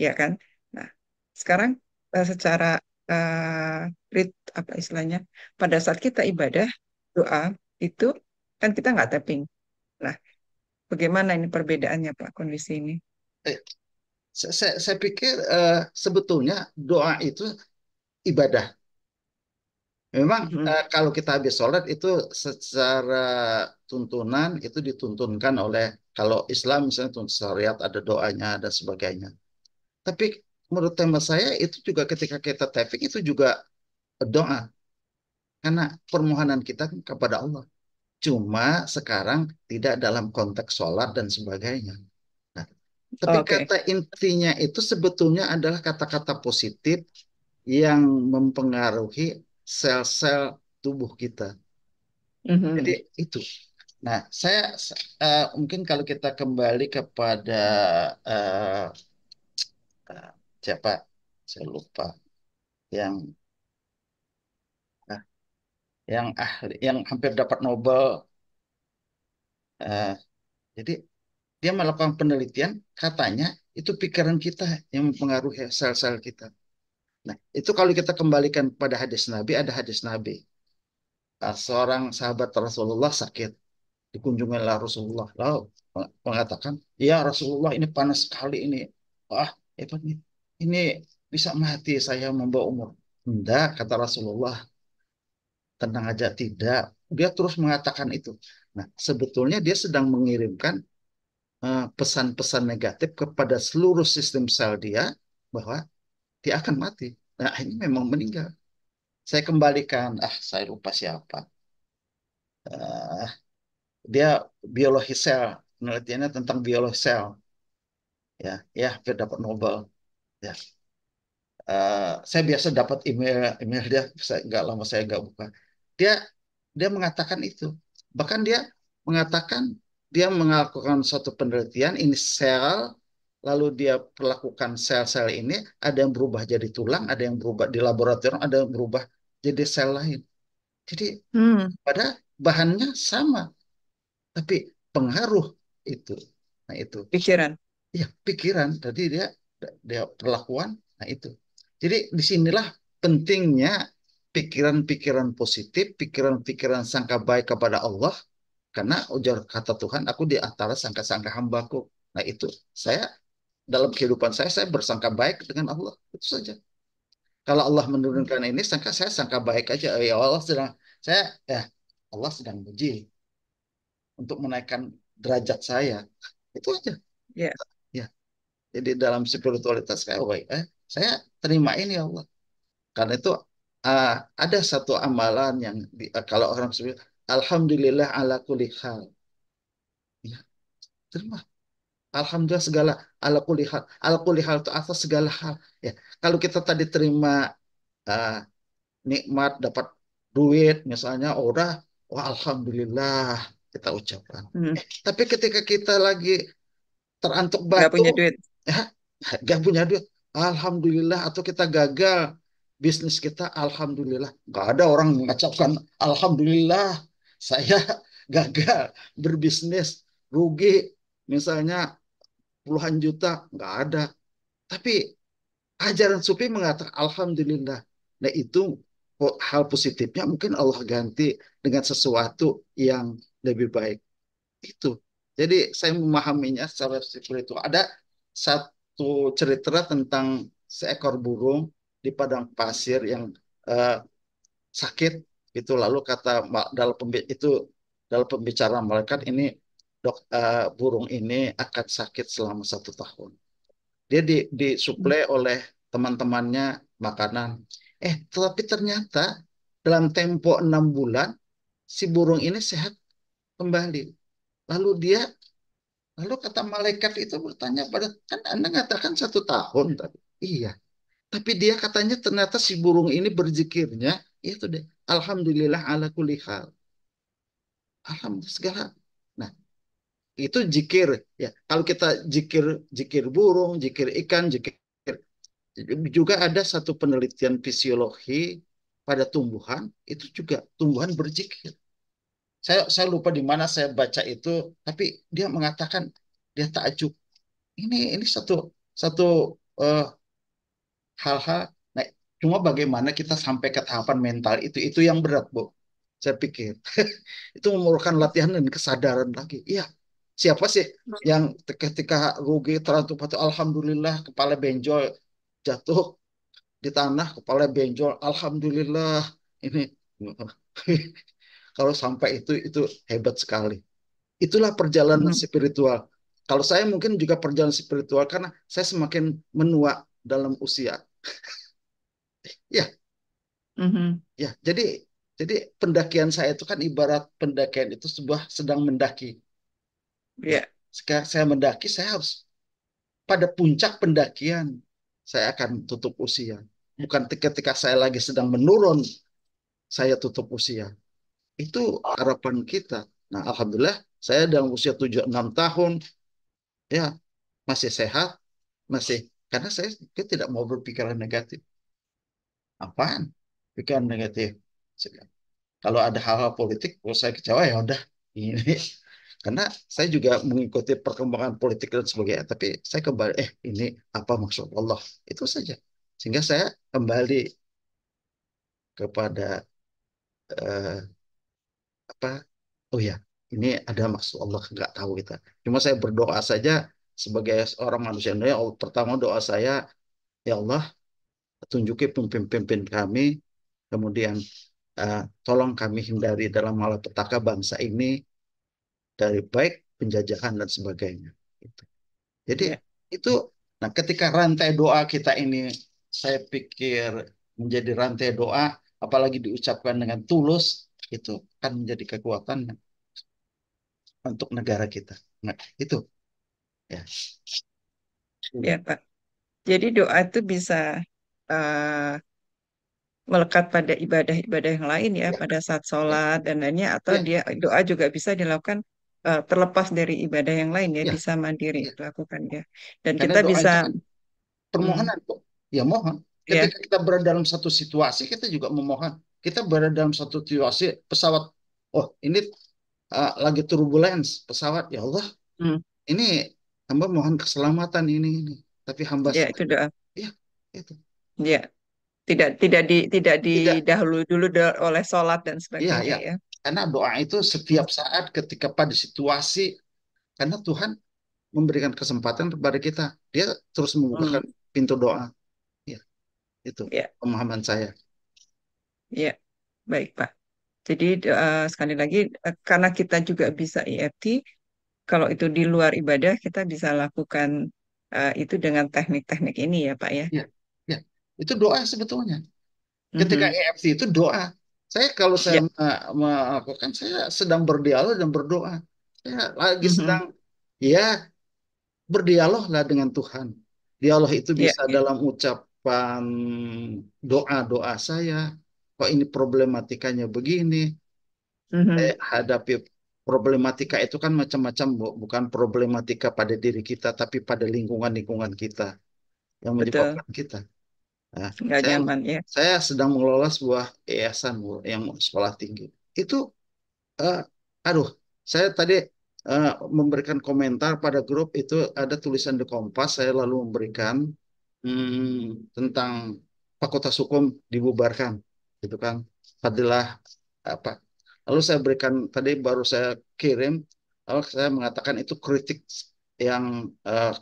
ya kan? Nah, sekarang secara rit apa istilahnya, pada saat kita ibadah doa itu kan kita nggak tapping. Nah, bagaimana ini perbedaannya Pak kondisi ini? Eh, saya pikir sebetulnya doa itu ibadah. Memang Mhm. kalau kita habis sholat itu secara tuntunan itu dituntunkan oleh kalau Islam misalnya tuntun syariat ada doanya dan sebagainya. Tapi menurut tema saya itu juga ketika kita tapping itu juga doa karena permohonan kita kan kepada Allah. Cuma sekarang tidak dalam konteks sholat dan sebagainya. Nah, tapi Oke. kata intinya itu sebetulnya adalah kata-kata positif yang mempengaruhi sel-sel tubuh kita. Jadi Mhm. itu. Nah, saya mungkin kalau kita kembali kepada eh, eh, siapa? Saya lupa yang eh, yang ahli yang hampir dapat Nobel. eh, jadi dia melakukan penelitian, katanya itu pikiran kita yang mempengaruhi sel-sel kita. Nah, itu kalau kita kembalikan pada hadis Nabi, ada hadis Nabi. Seorang sahabat Rasulullah sakit, dikunjungi oleh Rasulullah. Lalu mengatakan, ya Rasulullah ini panas sekali ini. Wah, hebat nih. Ini bisa mati saya membawa umur. Enggak, kata Rasulullah. Tenang aja, tidak. Dia terus mengatakan itu. Nah, sebetulnya dia sedang mengirimkan pesan-pesan negatif kepada seluruh sistem sel dia bahwa dia akan mati. Nah, ini memang meninggal. Saya kembalikan, saya lupa siapa. Eh, dia biologi sel, penelitiannya tentang biologi sel. Ya, ya, dia dapat Nobel. Ya, saya biasa dapat email dia, saya nggak lama saya nggak buka. Dia dia mengatakan itu. Bahkan dia mengatakan dia melakukan suatu penelitian ini sel, lalu dia perlakukan sel-sel ini ada yang berubah jadi tulang, ada yang berubah di laboratorium, ada yang berubah jadi sel lain. Jadi Hmm. pada bahannya sama, tapi pengaruh itu. Nah itu. Pikiran. Ya, pikiran. Tadi dia dia perlakuan. Nah, itu. Jadi disinilah pentingnya pikiran-pikiran positif, pikiran-pikiran sangka baik kepada Allah. Karena ujar kata Tuhan, aku di antara sangka-sangka hambaku. Nah, itu. Saya, dalam kehidupan saya bersangka baik dengan Allah. Itu saja. Kalau Allah menurunkan ini, saya sangka baik aja. Ya Allah sedang, saya, ya Allah sedang uji untuk menaikkan derajat saya. Itu aja. Ya. Ya. Jadi dalam spiritualitas saya, saya terima ini ya Allah. Karena itu uh, ada satu amalan yang kalau orang sebut, Alhamdulillah ala kulli hal. Ya, terima. Alhamdulillah segala ala kulli hal. Ala kulli hal itu atas segala hal. Ya, kalau kita tadi terima uh, nikmat, dapat duit, misalnya, udah, wah Alhamdulillah kita ucapkan. Hmm. Tapi ketika kita lagi terantuk Nggak batu, punya duit. ya, gak punya duit. Alhamdulillah, atau kita gagal bisnis kita, Alhamdulillah. Gak ada orang mengucapkan Alhamdulillah saya gagal berbisnis, rugi misalnya puluhan juta, gak ada. Tapi ajaran Sufi mengatakan Alhamdulillah. Nah itu hal positifnya mungkin Allah ganti dengan sesuatu yang lebih baik. Itu. Jadi saya memahaminya secara spiritual. Ada satu cerita tentang seekor burung di padang pasir yang eh, sakit itu, lalu kata itu dalam pembicaraan malaikat ini, burung ini akan sakit selama 1 tahun. Dia disuplai oleh teman-temannya makanan. Tetapi ternyata dalam tempo 6 bulan si burung ini sehat kembali. Lalu dia Lalu kata malaikat itu bertanya pada, kan Anda mengatakan 1 tahun tadi. Iya. Tapi dia katanya ternyata si burung ini berzikirnya, itu deh. Alhamdulillah ala kulli hal. Alhamdulillah segala. Nah, itu zikir. Ya, kalau kita zikir, zikir burung, zikir ikan, zikir, juga ada satu penelitian fisiologi pada tumbuhan, itu juga tumbuhan berzikir. Saya lupa di mana saya baca itu, tapi dia mengatakan dia takjub. Ini satu satu eh, hal-hal. Nah, cuma bagaimana kita sampai ke tahapan mental itu yang berat, Bu. Saya pikir itu memerlukan latihan dan kesadaran lagi. Iya, siapa sih yang ketika rugi terantuk patu, alhamdulillah kepala benjol jatuh di tanah, kepala benjol, alhamdulillah ini kalau sampai itu hebat sekali. Itulah perjalanan Mhm. spiritual. Kalau saya mungkin juga perjalanan spiritual karena saya semakin menua dalam usia. Ya, Mhm. ya. Jadi pendakian saya itu kan ibarat pendakian itu sebuah sedang mendaki. Ya, Ya. sekarang saya mendaki, saya harus pada puncak pendakian saya akan tutup usia. Bukan ketika saya lagi sedang menurun, saya tutup usia. Itu harapan kita. Nah, alhamdulillah saya dalam usia 76 tahun ya masih sehat, masih karena saya tidak mau berpikiran negatif. Apaan? Pikiran negatif. Kalau ada hal-hal politik, kalau saya kecewa ya udah ini. Karena saya juga mengikuti perkembangan politik dan sebagainya, tapi saya kembali ini apa maksud Allah? Itu saja. Sehingga saya kembali kepada eh, apa? Oh ya, ini ada maksud Allah nggak tahu kita. Cuma saya berdoa saja sebagai seorang manusia. Ya Allah, pertama doa saya, ya Allah tunjuki pemimpin-pemimpin kami, kemudian tolong kami hindari dalam malapetaka bangsa ini dari baik penjajahan dan sebagainya. Gitu. Jadi Ya. itu, nah ketika rantai doa kita ini, saya pikir menjadi rantai doa, apalagi diucapkan dengan tulus, itu akan menjadi kekuatan untuk negara kita. Nah, itu ya. Ya, Pak. Jadi doa itu bisa eh, melekat pada ibadah-ibadah yang lain ya, Ya, pada saat ya, sholat dan lainnya, atau ya, dia doa juga bisa dilakukan terlepas dari ibadah yang lain ya, ya, bisa mandiri ya. dilakukan ya. Dan Karena kita doa bisa, itu kan mm, permohonan kok. Ya mohon. ya, Ketika kita berada dalam satu situasi, kita juga memohon. Kita berada dalam satu situasi pesawat. Oh, ini lagi turbulence pesawat. Ya Allah, mm, ini hamba mohon keselamatan ini. Tapi hamba ya itu doa. ya itu. Ya, tidak Tidak, didahului dulu oleh sholat dan ya sebagainya ya. ya. Karena doa itu setiap saat ketika pada situasi, karena Tuhan memberikan kesempatan kepada kita. Dia terus Mm, membukakan pintu doa. Ya, itu ya, pemahaman saya. ya, baik Pak. Jadi sekali lagi karena kita juga bisa EFT, kalau itu di luar ibadah kita bisa lakukan itu dengan teknik-teknik ini ya Pak ya. Ya, ya. Itu doa sebetulnya. Ketika Mhm. EFT itu doa. Kalau saya Ya. melakukan, saya sedang berdialog dan berdoa. Saya lagi Mhm. sedang, ya, berdialoglah dengan Tuhan. Dialog itu Ya, bisa ya. dalam ucapan doa-doa saya. Kok ini problematikanya begini. Mhm. Hadapi problematika itu kan macam-macam, Bu. Bukan problematika pada diri kita, tapi pada lingkungan-lingkungan kita yang Betul. menyebabkan kita. Nah, Nggak saya nyaman ya. saya sedang mengelola sebuah yayasan, Bu, yang sekolah tinggi. Itu, eh, aduh, saya tadi memberikan komentar pada grup itu ada tulisan di Kompas, saya lalu memberikan tentang Fakultas Hukum dibubarkan, gitu kan? Fadilah apa? Lalu saya berikan tadi baru saya kirim, lalu saya mengatakan itu kritik yang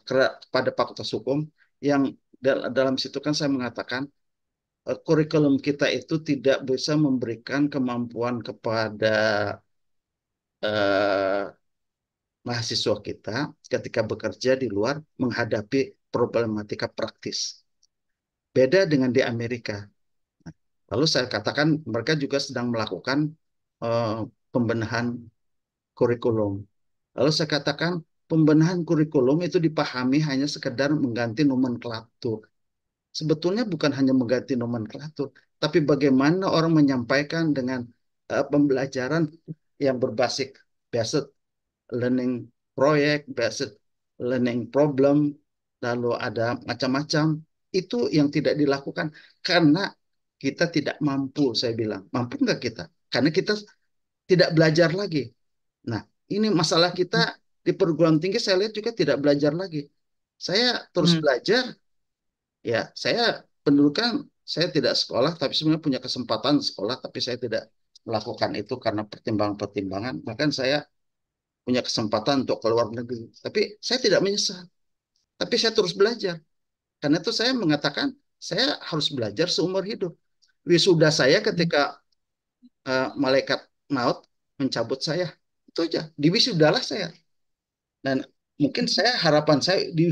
kepada Fakultas Hukum yang dalam situ kan saya mengatakan kurikulum kita itu tidak bisa memberikan kemampuan kepada eh, mahasiswa kita ketika bekerja di luar menghadapi problematika praktis. Beda dengan di Amerika. Lalu saya katakan mereka juga sedang melakukan eh, pembenahan kurikulum. Lalu saya katakan pembenahan kurikulum itu dipahami hanya sekedar mengganti nomenklatur. Sebetulnya bukan hanya mengganti nomenklatur, tapi bagaimana orang menyampaikan dengan pembelajaran yang berbasis based learning project, based learning problem, lalu ada macam-macam. Itu yang tidak dilakukan karena kita tidak mampu, saya bilang. Mampu nggak kita? Karena kita tidak belajar lagi. Nah, ini masalah kita di perguruan tinggi, saya lihat juga tidak belajar lagi. Saya terus Mhm. belajar. Ya, saya pendidikan, saya tidak sekolah, tapi sebenarnya punya kesempatan sekolah, tapi saya tidak melakukan itu karena pertimbangan-pertimbangan. Bahkan saya punya kesempatan untuk keluar negeri, tapi saya tidak menyesal. Tapi saya terus belajar. Karena itu saya mengatakan, saya harus belajar seumur hidup. Wisuda saya ketika malaikat maut mencabut saya. Itu aja. Di wisudalah saya. Dan mungkin harapan saya di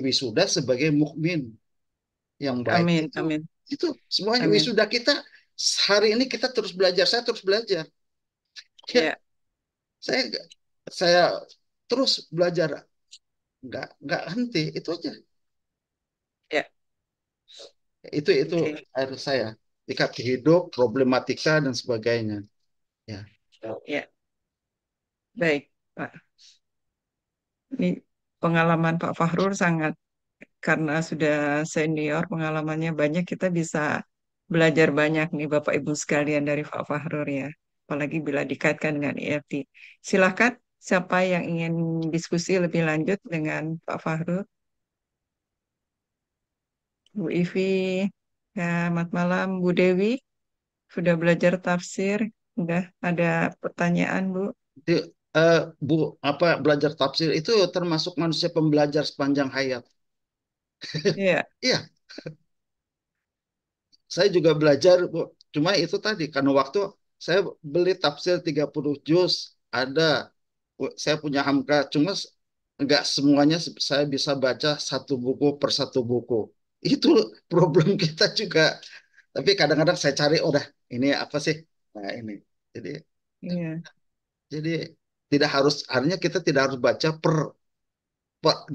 wisuda sebagai mukmin yang baik Amin, itu. amin, Itu semuanya amin. wisuda kita hari ini kita terus belajar, saya terus belajar. Ya, Ya, saya saya terus belajar, nggak henti, itu aja. ya, Itu oke. harus saya jika hidup problematika dan sebagainya. Ya, Ya, baik, Pak. Ini pengalaman Pak Fahrur sangat, karena sudah senior, pengalamannya banyak, kita bisa belajar banyak nih Bapak Ibu sekalian dari Pak Fahrur ya. Apalagi bila dikaitkan dengan EFT. Silakan, siapa yang ingin diskusi lebih lanjut dengan Pak Fahrur? Bu Ivi, ya, selamat malam. Bu Dewi, sudah belajar tafsir? Sudah ada pertanyaan, Bu? itu, Bu, apa belajar tafsir itu termasuk manusia pembelajar sepanjang hayat. Iya, Iya, saya juga belajar, Bu. Cuma itu tadi, karena waktu saya beli tafsir 30 juz, ada. Saya punya Hamka, cuma nggak semuanya saya bisa baca satu buku per satu buku. Itu problem kita juga. Tapi kadang-kadang saya cari, oh dah, ini apa sih? Nah, ini. Jadi, iya, jadi tidak harus, artinya kita tidak harus baca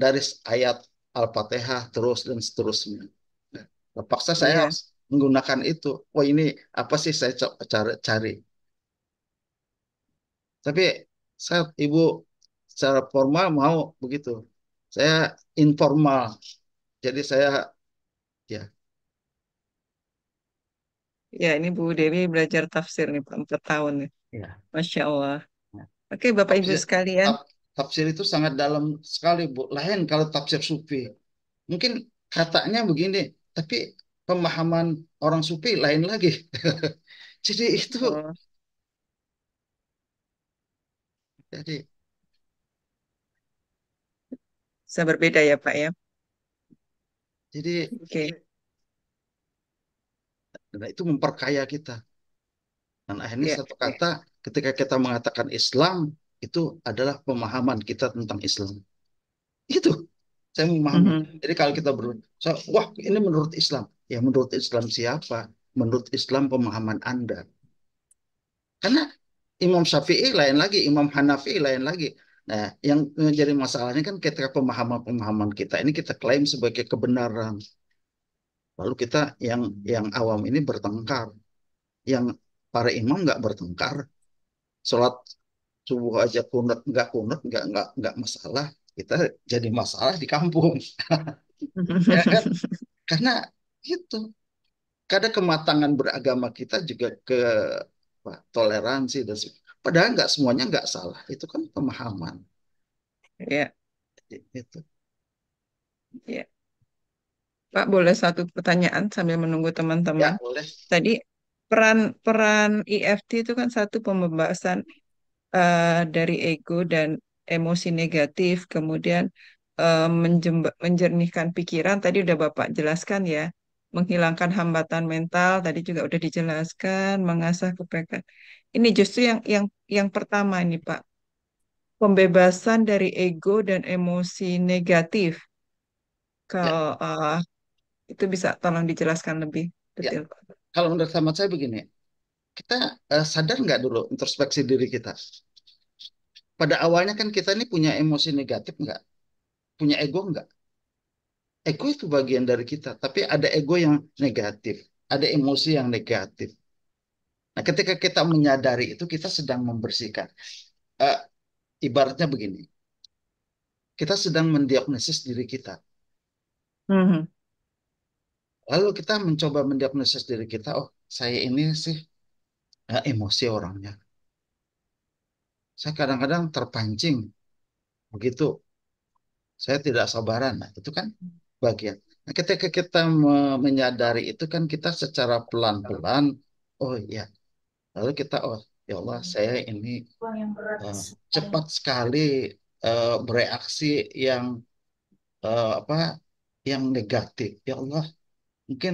dari ayat Al-Fatihah terus dan seterusnya. Nah, terpaksa saya iya, harus menggunakan itu. Oh ini apa sih saya cari. Tapi Ibu secara formal mau begitu. Saya informal. Jadi saya ya, ya. Ini Bu Dewi belajar tafsir nih, Pak, 4 tahun nih. ya. Masya Allah. Oke, Bapak Ibu Tafsir, sekalian. tafsir itu sangat dalam sekali, Bu. Lain kalau tafsir sufi. Mungkin katanya begini, tapi pemahaman orang sufi lain lagi. Jadi itu, Oh, jadi bisa berbeda ya, Pak ya. jadi Oke, nah, itu memperkaya kita. Dan akhirnya ya, satu ya. kata, ketika kita mengatakan Islam, itu adalah pemahaman kita tentang Islam. Itu saya memahami. Mhm. Jadi kalau kita wah ini menurut Islam. Ya menurut Islam siapa? Menurut Islam pemahaman Anda. Karena Imam Syafi'i lain lagi, Imam Hanafi lain lagi. Nah, yang menjadi masalahnya kan ketika pemahaman-pemahaman kita ini kita klaim sebagai kebenaran. Lalu kita yang awam ini bertengkar. Yang para imam nggak bertengkar. Sholat subuh aja kunut nggak masalah. Kita jadi masalah di kampung. Ya kan? Karena itu kadang kematangan beragama kita juga toleransi dan padahal nggak semuanya nggak salah. Itu kan pemahaman. Ya, Itu. ya. Pak, boleh satu pertanyaan sambil menunggu teman-teman. Ya, boleh. Tadi peran peran EFT itu kan satu pembebasan dari ego dan emosi negatif, kemudian menjernihkan pikiran. Tadi udah Bapak jelaskan ya, menghilangkan hambatan mental. Tadi juga udah dijelaskan, mengasah kepekaan. Ini justru yang pertama ini Pak, pembebasan dari ego dan emosi negatif. Ya, Kalau itu bisa tolong dijelaskan lebih ya. detail, Pak. Kalau menurut sama saya begini, kita sadar nggak dulu introspeksi diri kita. Pada awalnya kan kita ini punya emosi negatif nggak? Punya ego nggak? Ego itu bagian dari kita, tapi ada ego yang negatif, ada emosi yang negatif. Nah, ketika kita menyadari itu, kita sedang membersihkan. Eh, Ibaratnya begini, kita sedang mendiagnosis diri kita. Mhm. Lalu kita mencoba mendiagnosis diri kita, oh saya ini sih emosi orangnya. Saya kadang-kadang terpancing, begitu. Saya tidak sabaran. Nah, itu kan bagian. Nah, ketika kita menyadari itu kan kita secara pelan-pelan, oh iya. Lalu kita, oh ya Allah, saya ini eh, cepat sekali bereaksi yang apa, yang negatif. Ya Allah, mungkin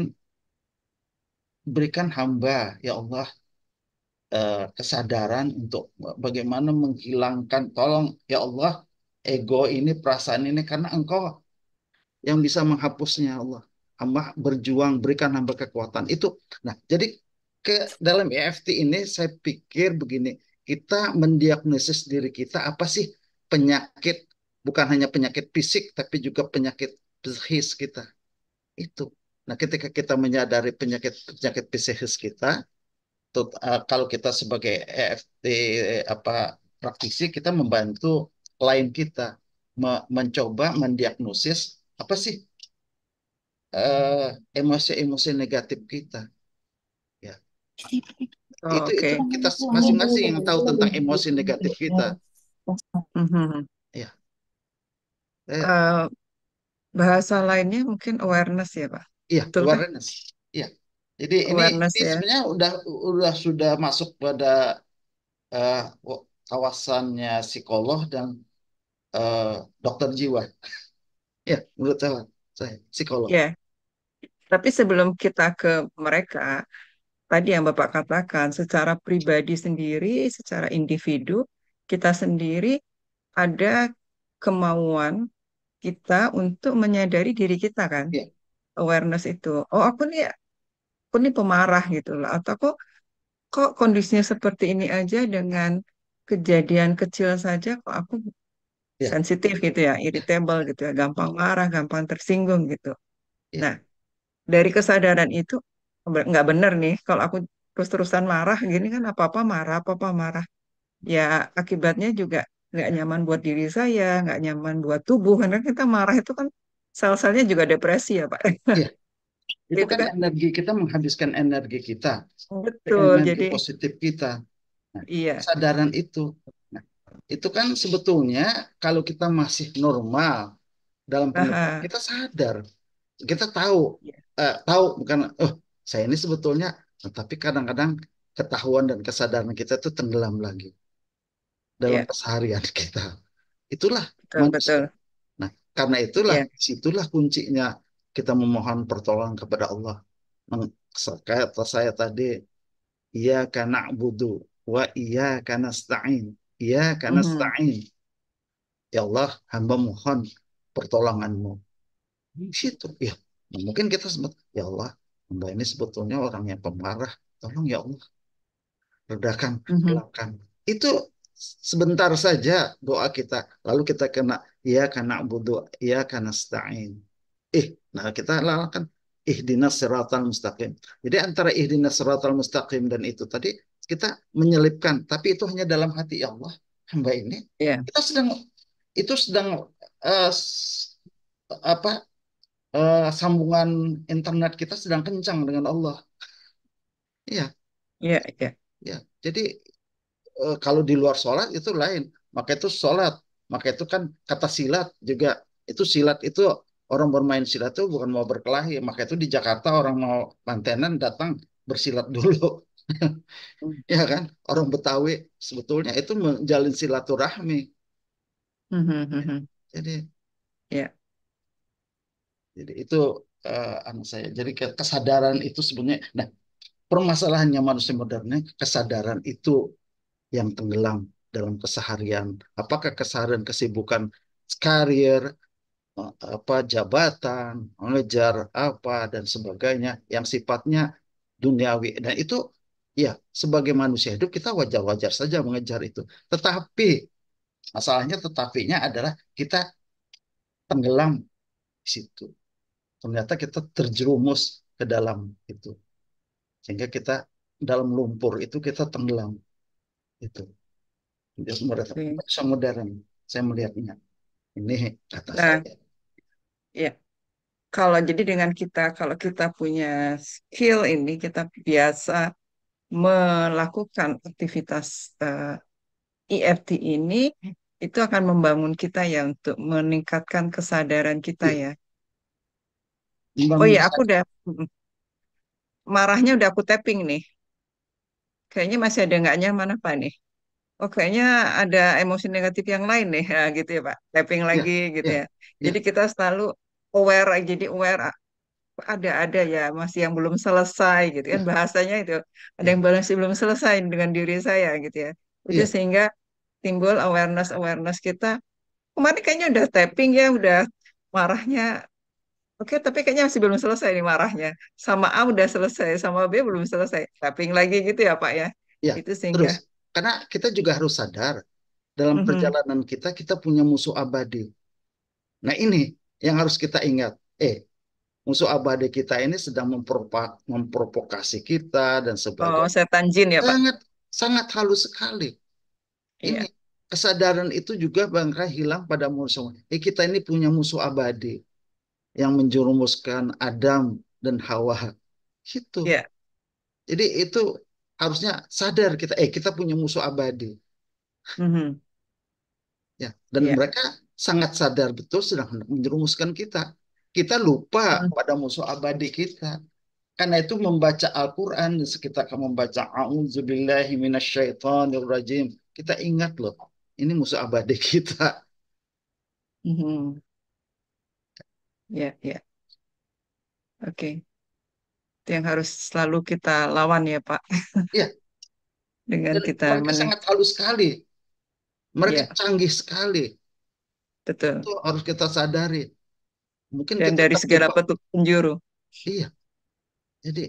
berikan hamba, ya Allah. kesadaran untuk bagaimana menghilangkan, tolong ya Allah, ego ini, perasaan ini, karena Engkau yang bisa menghapusnya, Allah. Hamba berjuang, berikan hamba kekuatan. Itu. Nah, jadi ke dalam EFT ini saya pikir begini, kita mendiagnosis diri kita apa sih penyakit, bukan hanya penyakit fisik, tapi juga penyakit psikis kita. Itu. Nah, ketika kita menyadari penyakit psikis kita, kalau kita sebagai EFT apa praktisi, kita membantu klien kita mencoba mendiagnosis apa sih emosi-emosi negatif kita. Ya, Oh, itu oke. kita masing-masing yang tahu tentang emosi negatif kita. Mhm. Ya, eh, Eh, bahasa lainnya mungkin awareness ya, Pak. iya, Betul kan? awareness. Iya. Jadi ini Awareness ya. sebenarnya sudah masuk pada eh, kawasannya psikolog dan eh, dokter jiwa. Ya, menurut saya psikolog. Ya, tapi sebelum kita ke mereka, tadi yang Bapak katakan, secara pribadi sendiri, secara individu, kita sendiri ada kemauan kita untuk menyadari diri kita kan, Ya, awareness itu. Oh, aku nih pemarah gitu loh. Atau kok kondisinya seperti ini aja dengan kejadian kecil saja kok aku ya, sensitif gitu ya, irritable gitu ya, gampang marah, gampang tersinggung gitu. ya, Nah, dari kesadaran itu nggak bener nih kalau aku terus-terusan marah gini kan apa-apa marah. Ya akibatnya juga nggak nyaman buat diri saya, nggak nyaman buat tubuh karena kita marah itu kan sel-selnya juga depresi ya Pak. ya. Itu Gitu kan kan? energi kita, menghabiskan energi kita, Betul. energi Jadi positif kita. Nah, iya. kesadaran itu. Nah, itu kan sebetulnya kalau kita masih normal dalam pengertian Aha. kita sadar, kita tahu, Iya. tahu bukan, oh saya ini sebetulnya, nah, tapi kadang-kadang ketahuan dan kesadaran kita itu tenggelam lagi dalam Iya, keseharian kita. Itulah betul manusia. betul. Nah, karena itulah, Iya. situlah kuncinya kita memohon pertolongan kepada Allah. Kata saya tadi, iya karena budu wa iya karena stain, iya karena Mhm. stain. Ya Allah, hamba mohon pertolonganmu. Di situ, ya. Nah, mungkin kita sempat, ya Allah, hamba ini sebetulnya orang yang pemarah. Tolong ya Allah, redakan, Mhm. hilangkan. Itu sebentar saja doa kita. Lalu kita kena, ya karena budu, ya karena stain. Nah kita lakukan ihdinas siratal mustaqim. Jadi antara ihdinas siratal mustaqim dan itu tadi kita menyelipkan, tapi itu hanya dalam hati, ya Allah. Hamba ini Iya. kita sedang itu sedang eh, apa sambungan internet kita sedang kencang dengan Allah. Iya, Iya, iya. ya. Jadi kalau di luar sholat itu lain. Maka itu sholat. Maka itu kan kata silat juga. Itu silat itu orang bermain silat itu bukan mau berkelahi. Maka itu di Jakarta orang mau mantenan datang bersilat dulu. Ya kan? Orang Betawi sebetulnya itu menjalin silaturahmi. Mhm, mhm. Jadi Iya. jadi itu anu saya. Jadi kesadaran itu sebenarnya. Nah, permasalahannya manusia modernnya kesadaran itu yang tenggelam dalam keseharian. Apakah keseharian kesibukan karir, apa jabatan, mengejar apa dan sebagainya yang sifatnya duniawi. Dan itu ya sebagai manusia hidup kita wajar-wajar saja mengejar itu. Tetapi masalahnya tetapinya adalah kita tenggelam di situ. Ternyata kita terjerumus ke dalam itu. Sehingga kita dalam lumpur itu kita tenggelam itu. Jadi Oke. modern saya melihatnya. Ini kata Nah, saya. ya. Kalau kita punya skill ini, kita biasa melakukan aktivitas EFT ini, itu akan membangun kita ya untuk meningkatkan kesadaran kita Iya, ya. Oh membangun iya, aku kesadaran. udah marahnya udah aku tapping nih. Kayaknya masih ada nggak nyaman apa nih? Oh kayaknya ada emosi negatif yang lain nih, ya, gitu ya Pak. Tapping Ya, lagi gitu ya, ya. Jadi ya, kita selalu aware, jadi aware ada ya masih yang belum selesai gitu kan Nah, bahasanya itu ada ya, yang masih belum selesai dengan diri saya gitu ya. Itu iya, sehingga timbul awareness kita. Kemarin kayaknya udah tapping ya, udah marahnya. Oke, tapi kayaknya masih belum selesai nih marahnya. Sama A udah selesai, sama B belum selesai. Tapping lagi gitu ya Pak ya. iya. Itu sehingga Terus, karena kita juga harus sadar dalam mhm. perjalanan kita, kita punya musuh abadi. Nah, ini yang harus kita ingat. Musuh abadi kita ini sedang memprovokasi kita dan Oh, sebagainya. setan jin ya Pak. Sangat, sangat halus sekali. Ini Iya, kesadaran itu juga bangkai hilang pada musuh. Kita ini punya musuh abadi yang menjerumuskan Adam dan Hawa. Gitu. iya. Jadi itu harusnya sadar kita, kita punya musuh abadi. Mhm. Ya, dan Iya. mereka sangat sadar betul sedang hendak menjerumuskan kita. Kita lupa Mhm. pada musuh abadi kita. Karena itu membaca Al-Quran, kita akan membaca A'udzubillahi minasyaitonirrajim. Kita ingat loh, ini musuh abadi kita. Mhm. Iya, iya. Oke. Itu yang harus selalu kita lawan ya Pak. Ya, Dengan dan kita mereka sangat halus sekali. Mereka Iya, canggih sekali. betul. Itu harus kita sadari. Mungkin Dan kita dari segala terjebak. bentuk penjuru. Iya, jadi,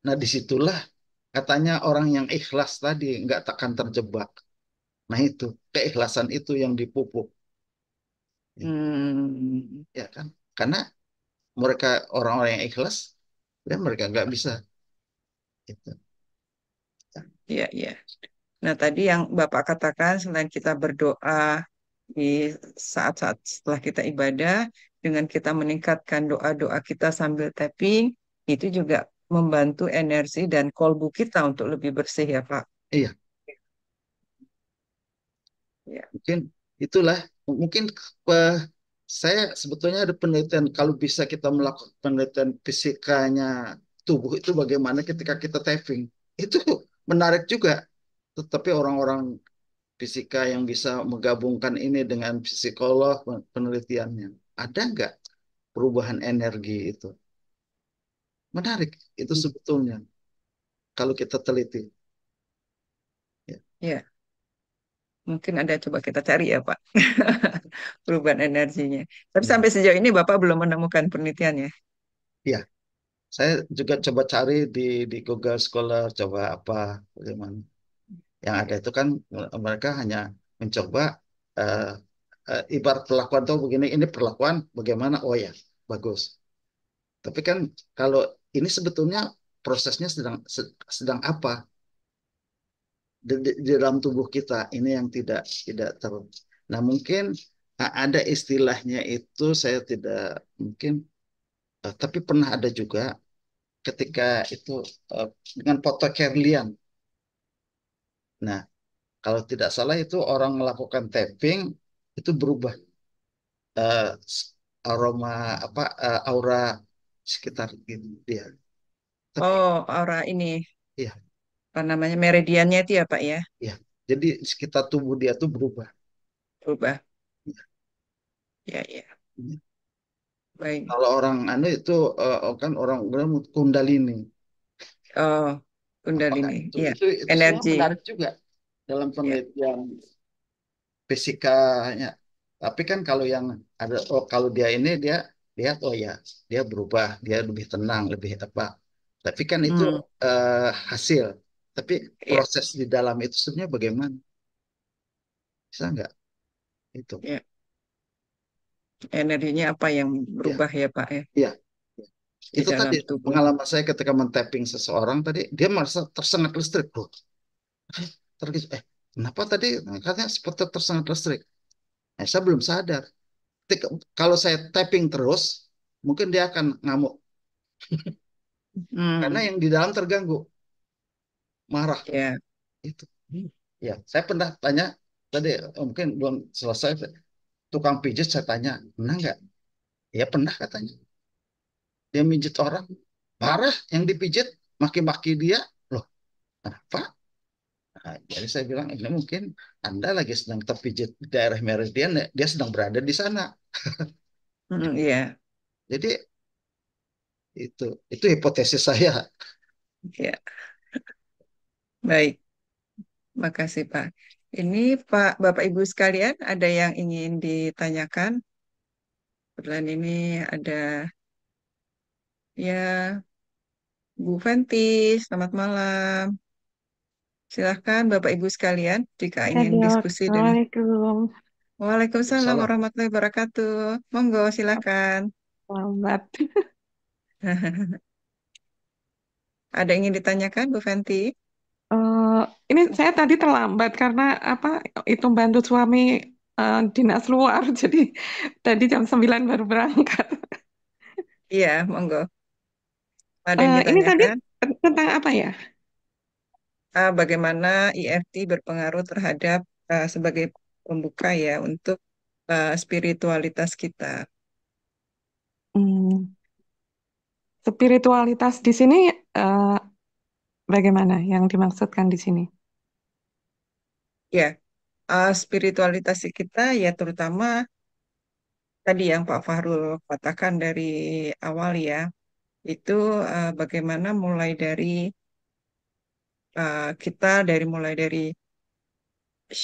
nah disitulah katanya orang yang ikhlas tadi nggak akan terjebak. Nah itu, keikhlasan itu yang dipupuk. Ya, Hmm. ya kan? Karena mereka orang-orang yang ikhlas, dan mereka nggak bisa. Gitu. Ya, Iya, iya. Nah, tadi yang Bapak katakan selain kita berdoa di saat-saat setelah kita ibadah, dengan kita meningkatkan doa-doa kita sambil tapping, itu juga membantu energi dan kolbu kita untuk lebih bersih ya, Pak. iya, Ya. mungkin itulah. Mungkin eh, saya sebetulnya ada penelitian kalau bisa kita melakukan penelitian fisikanya tubuh itu bagaimana ketika kita tapping. Itu menarik juga. Tetapi orang-orang fisika yang bisa menggabungkan ini dengan psikolog penelitiannya. Ada nggak perubahan energi itu? Menarik itu sebetulnya kalau kita teliti. Ya, Ya, mungkin ada coba kita cari ya, Pak. Perubahan energinya. Tapi ya, sampai sejauh ini Bapak belum menemukan penelitiannya. ya. Saya juga coba cari di Google Scholar, coba apa, bagaimana. Yang ada itu kan mereka hanya mencoba eh, ibarat perlakuan tuh begini, ini perlakuan bagaimana? Oh ya, bagus. Tapi kan kalau ini sebetulnya prosesnya sedang apa? Di dalam tubuh kita ini yang tidak tidak ter. Nah mungkin ada istilahnya itu saya tidak mungkin, tapi pernah ada juga ketika itu eh, dengan foto Kerlian. Nah kalau tidak salah itu orang melakukan tapping itu berubah eh, aroma apa aura sekitar dia. Tapi Oh, aura ini, ya, apa namanya, meridiannya itu ya, Pak ya, ya. Jadi sekitar tubuh dia tuh berubah. berubah. Ya, ya. Ya. Baik. Kalau orang anu itu kan orang bilang kundalini. Oh, Apakah Kundalini. itu Iya, itu semua energi. menarik juga dalam Ya. penelitian fisikanya. Tapi kan kalau yang ada, oh kalau dia ini dia lihat, oh ya dia berubah, dia lebih tenang, lebih apa. Tapi kan itu Hmm, hasil. Tapi ya, proses di dalam itu sebenarnya bagaimana? Bisa nggak itu? ya. Energinya apa yang Ya, berubah ya, Pak ya, ya. di Itu tadi dalam tubuh. pengalaman saya ketika men-tapping seseorang tadi, dia merasa tersengat listrik. Loh, terkejut. Kenapa tadi katanya seperti tersengat listrik? Saya belum sadar. Kalau saya tapping terus, mungkin dia akan ngamuk karena Hmm, yang di dalam terganggu, marah ya. itu. Ya, saya pernah tanya tadi, mungkin belum selesai. Tukang pijit saya tanya, pernah nggak? Ya pernah katanya. Dia mijit orang, marah yang dipijit, maki-maki dia. Loh, kenapa? Nah, jadi saya bilang ini mungkin Anda lagi sedang terpijit di daerah meridian, dia sedang berada di sana. Hmm, iya, Jadi Itu hipotesis saya. Ya, baik. Makasih, Pak. Ini Pak, Bapak Ibu sekalian, ada yang ingin ditanyakan? Kebetulan ini ada ya Bu Fenty, selamat malam. Silahkan Bapak Ibu sekalian, jika ingin diskusi dengan Assalamualaikum. Waalaikumsalam Salam. warahmatullahi wabarakatuh. Monggo, silakan. Selamat. Ada yang ingin ditanyakan, Bu Fenty? Eh, ini saya tadi terlambat karena apa? Itu bantu suami dinas luar, jadi tadi jam 9 baru berangkat. Iya, monggo. Ada yang Ini tadi ditanyakan? tentang apa ya? Bagaimana EFT berpengaruh terhadap sebagai pembuka ya untuk spiritualitas kita. Hmm, spiritualitas di sini eh, bagaimana yang dimaksudkan di sini? Ya, spiritualitas kita ya terutama tadi yang Pak Fahrul katakan dari awal ya, itu bagaimana mulai dari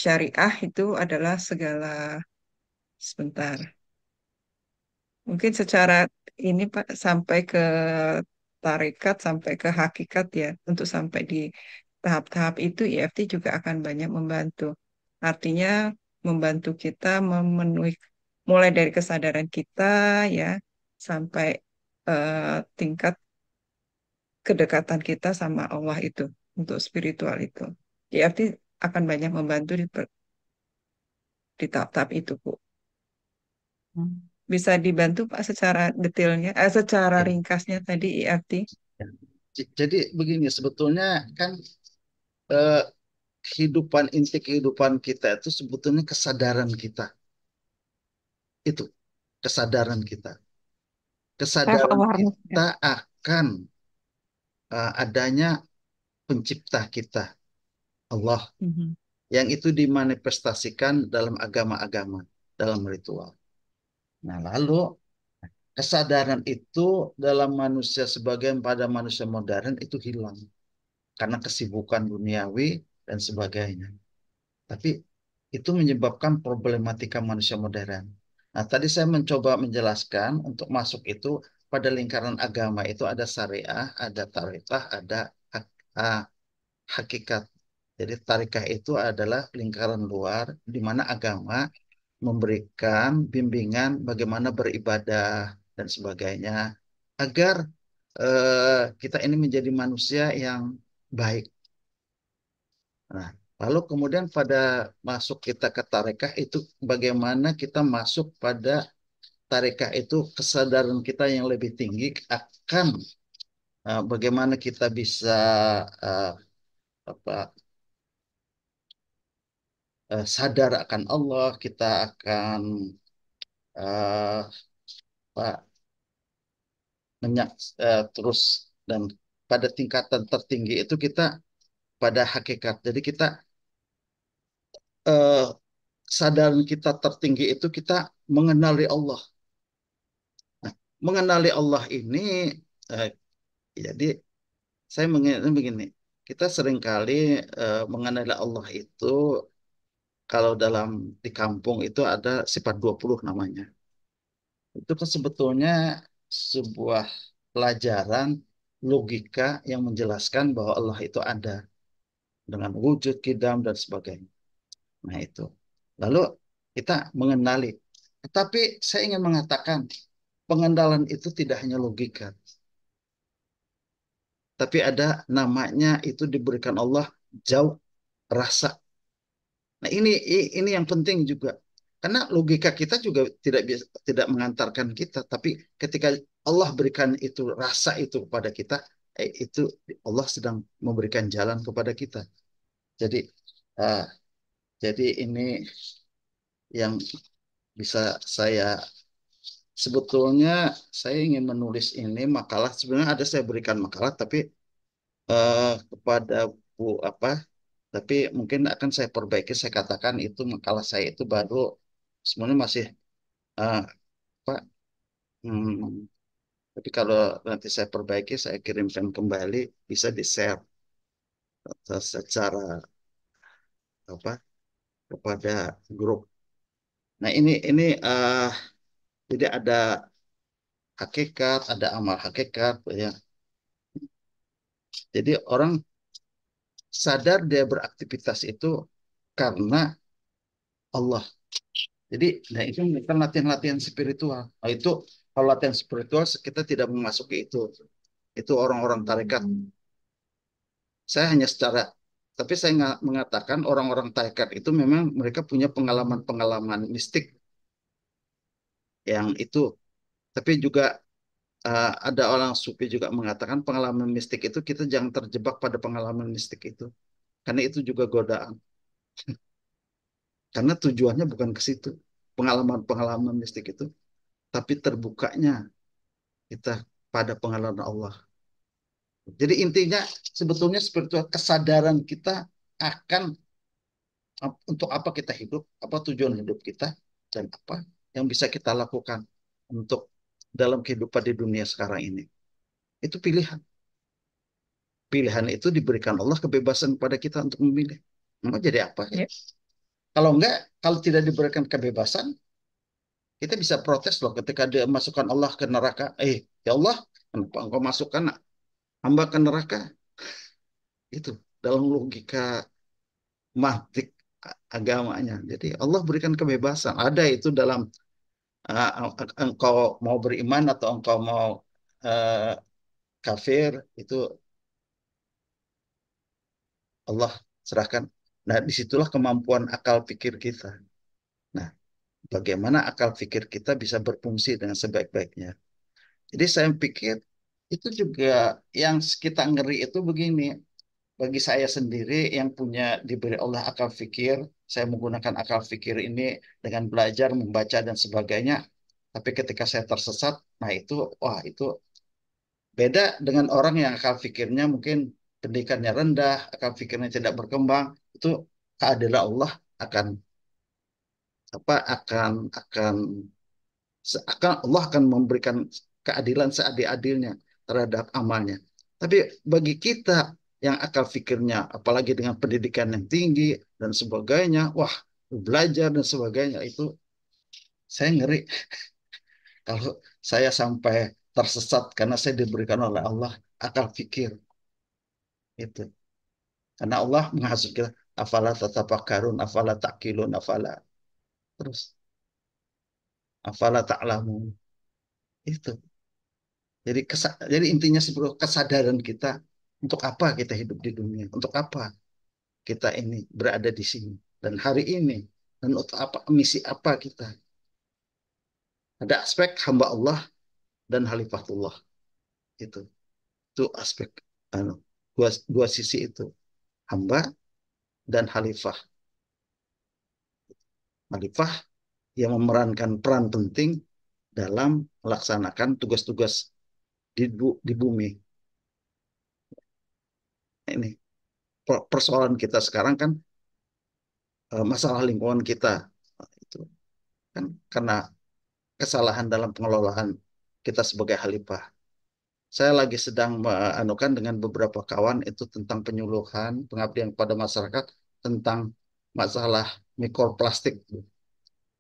syariah itu adalah segala sebentar. Mungkin secara ini Pak sampai ke tarekat sampai ke hakikat ya. Untuk sampai di tahap-tahap itu EFT juga akan banyak membantu. Artinya membantu kita memenuhi mulai dari kesadaran kita ya sampai tingkat kedekatan kita sama Allah itu untuk spiritual itu. EFT akan banyak membantu di tahap-tahap itu, Bu. Hmm. Bisa dibantu Pak secara detailnya, secara Ya, ringkasnya tadi EFT. ya. Jadi begini, sebetulnya kan eh, inti kehidupan kita itu sebetulnya kesadaran kita. Itu kesadaran kita. Self Kesadaran awareness ya. kita akan adanya pencipta kita, Allah, Mhm. yang itu dimanifestasikan dalam agama-agama, dalam ritual. Nah, lalu kesadaran itu dalam manusia sebagian pada manusia modern itu hilang karena kesibukan duniawi dan sebagainya. Tapi itu menyebabkan problematika manusia modern. Nah, tadi saya mencoba menjelaskan untuk masuk itu pada lingkaran agama itu ada syariah, ada tarekah, ada ha- hakikat. Jadi tarekah itu adalah lingkaran luar di mana agama memberikan bimbingan bagaimana beribadah dan sebagainya agar kita ini menjadi manusia yang baik. Nah, lalu kemudian pada masuk kita ke tarekah itu bagaimana kita masuk pada tarekah itu kesadaran kita yang lebih tinggi akan bagaimana kita bisa eh, apa sadar akan Allah, kita akan eh, apa, terus dan pada tingkatan tertinggi itu kita pada hakikat. Jadi kita eh, sadaran kita tertinggi itu kita mengenali Allah. Nah, mengenali Allah ini eh, jadi saya mengenali begini. Kita seringkali mengenali Allah itu kalau dalam di kampung itu ada sifat 20 namanya. Itu kan sebetulnya sebuah pelajaran logika yang menjelaskan bahwa Allah itu ada dengan wujud, kidam, dan sebagainya. Nah itu. Lalu kita mengenali. Tetapi saya ingin mengatakan pengenalan itu tidak hanya logika, tapi ada namanya itu diberikan Allah jauh rasa. Nah ini yang penting juga. Karena logika kita juga tidak mengantarkan kita, tapi ketika Allah berikan itu rasa itu kepada kita, itu Allah sedang memberikan jalan kepada kita. Jadi uh, jadi ini yang bisa saya sebetulnya saya ingin menulis ini makalah sebenarnya ada saya berikan makalah tapi kepada Bu apa tapi mungkin akan saya perbaiki saya katakan itu makalah saya itu baru sebenarnya masih eh, apa hmm, Tapi kalau nanti saya perbaiki, saya kirimkan kembali, bisa di-share secara apa kepada grup. Nah ini jadi ada hakikat, ada amal hakikat, ya. Jadi orang sadar dia beraktivitas itu karena Allah. Jadi, nah itu bukan latihan-latihan spiritual. Nah, itu kalau latihan spiritual kita tidak memasuki itu. Itu orang-orang tarekat. Saya hanya secara, tapi saya nggak mengatakan orang-orang tarekat itu memang mereka punya pengalaman-pengalaman mistik yang itu. Tapi juga ada orang sufi juga mengatakan pengalaman mistik itu kita jangan terjebak pada pengalaman mistik itu. Karena itu juga godaan. Karena tujuannya bukan ke situ. Pengalaman-pengalaman mistik itu. Tapi terbukanya kita pada pengalaman Allah. Jadi intinya sebetulnya spiritual kesadaran kita akan untuk apa kita hidup, apa tujuan hidup kita, dan apa yang bisa kita lakukan untuk dalam kehidupan di dunia sekarang ini. Itu pilihan. Pilihan itu diberikan Allah kebebasan kepada kita untuk memilih. Mau jadi apa? Ya. Kalau enggak, kalau tidak diberikan kebebasan, kita bisa protes loh ketika dia masukkan Allah ke neraka. Ya Allah, kenapa engkau masukkan hamba ke neraka? Itu dalam logika mantik agamanya. Jadi Allah berikan kebebasan. Ada itu dalam uh, engkau mau beriman atau engkau mau uh, kafir, itu Allah serahkan. Nah, disitulah kemampuan akal pikir kita. Nah, bagaimana akal pikir kita bisa berfungsi dengan sebaik-baiknya. Jadi saya pikir itu juga yang kita ngeri itu begini. Bagi saya sendiri yang punya diberi Allah akal fikir, saya menggunakan akal fikir ini dengan belajar, membaca dan sebagainya. Tapi ketika saya tersesat, nah itu, wah itu beda dengan orang yang akal fikirnya mungkin pendidikannya rendah, akal fikirnya tidak berkembang. Itu keadilan Allah akan akan Allah akan memberikan keadilan seadil-adilnya terhadap amalnya. Tapi bagi kita yang akal fikirnya, apalagi dengan pendidikan yang tinggi dan sebagainya, wah, belajar dan sebagainya, itu saya ngeri kalau saya sampai tersesat karena saya diberikan oleh Allah akal fikir itu. Karena Allah menghasut kita, afala tatafakkarun, afala takilun, afala terus afala ta'lamun. Itu. Jadi intinya sebuah kesadaran kita untuk apa kita hidup di dunia, untuk apa kita ini berada di sini dan hari ini, dan untuk apa misi apa kita. Ada aspek hamba Allah dan halifatullah itu. Itu aspek anu, dua sisi itu, hamba dan halifah. Halifah yang memerankan peran penting dalam melaksanakan tugas-tugas di bumi. Ini persoalan kita sekarang kan masalah lingkungan kita. Itu kan karena kesalahan dalam pengelolaan kita sebagai khalifah. Saya lagi sedang menganukan dengan beberapa kawan itu tentang penyuluhan, pengabdian pada masyarakat tentang masalah mikroplastik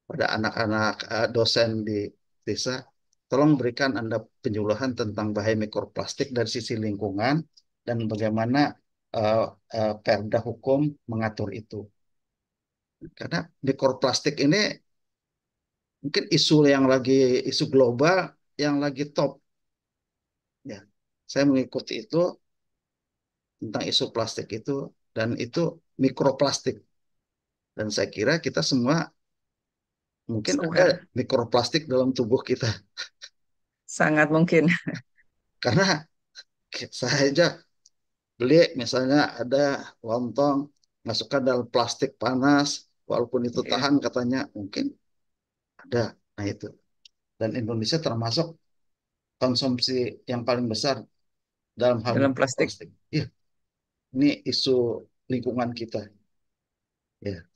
pada anak-anak dosen di desa. Tolong berikan Anda penyuluhan tentang bahaya mikroplastik dari sisi lingkungan dan bagaimana uh, perda hukum mengatur itu. Karena mikroplastik ini mungkin isu global yang lagi top. Ya, saya mengikuti itu tentang isu plastik itu dan itu mikroplastik. Dan saya kira kita semua mungkin ada Sudah mikroplastik dalam tubuh kita. sangat mungkin. Karena saya aja beli misalnya ada lontong masukkan dalam plastik panas, walaupun itu Ya, tahan katanya mungkin ada. Nah itu. Dan Indonesia termasuk konsumsi yang paling besar dalam hal dalam plastik. mikroplastik. Iya, ini isu lingkungan kita. Ya,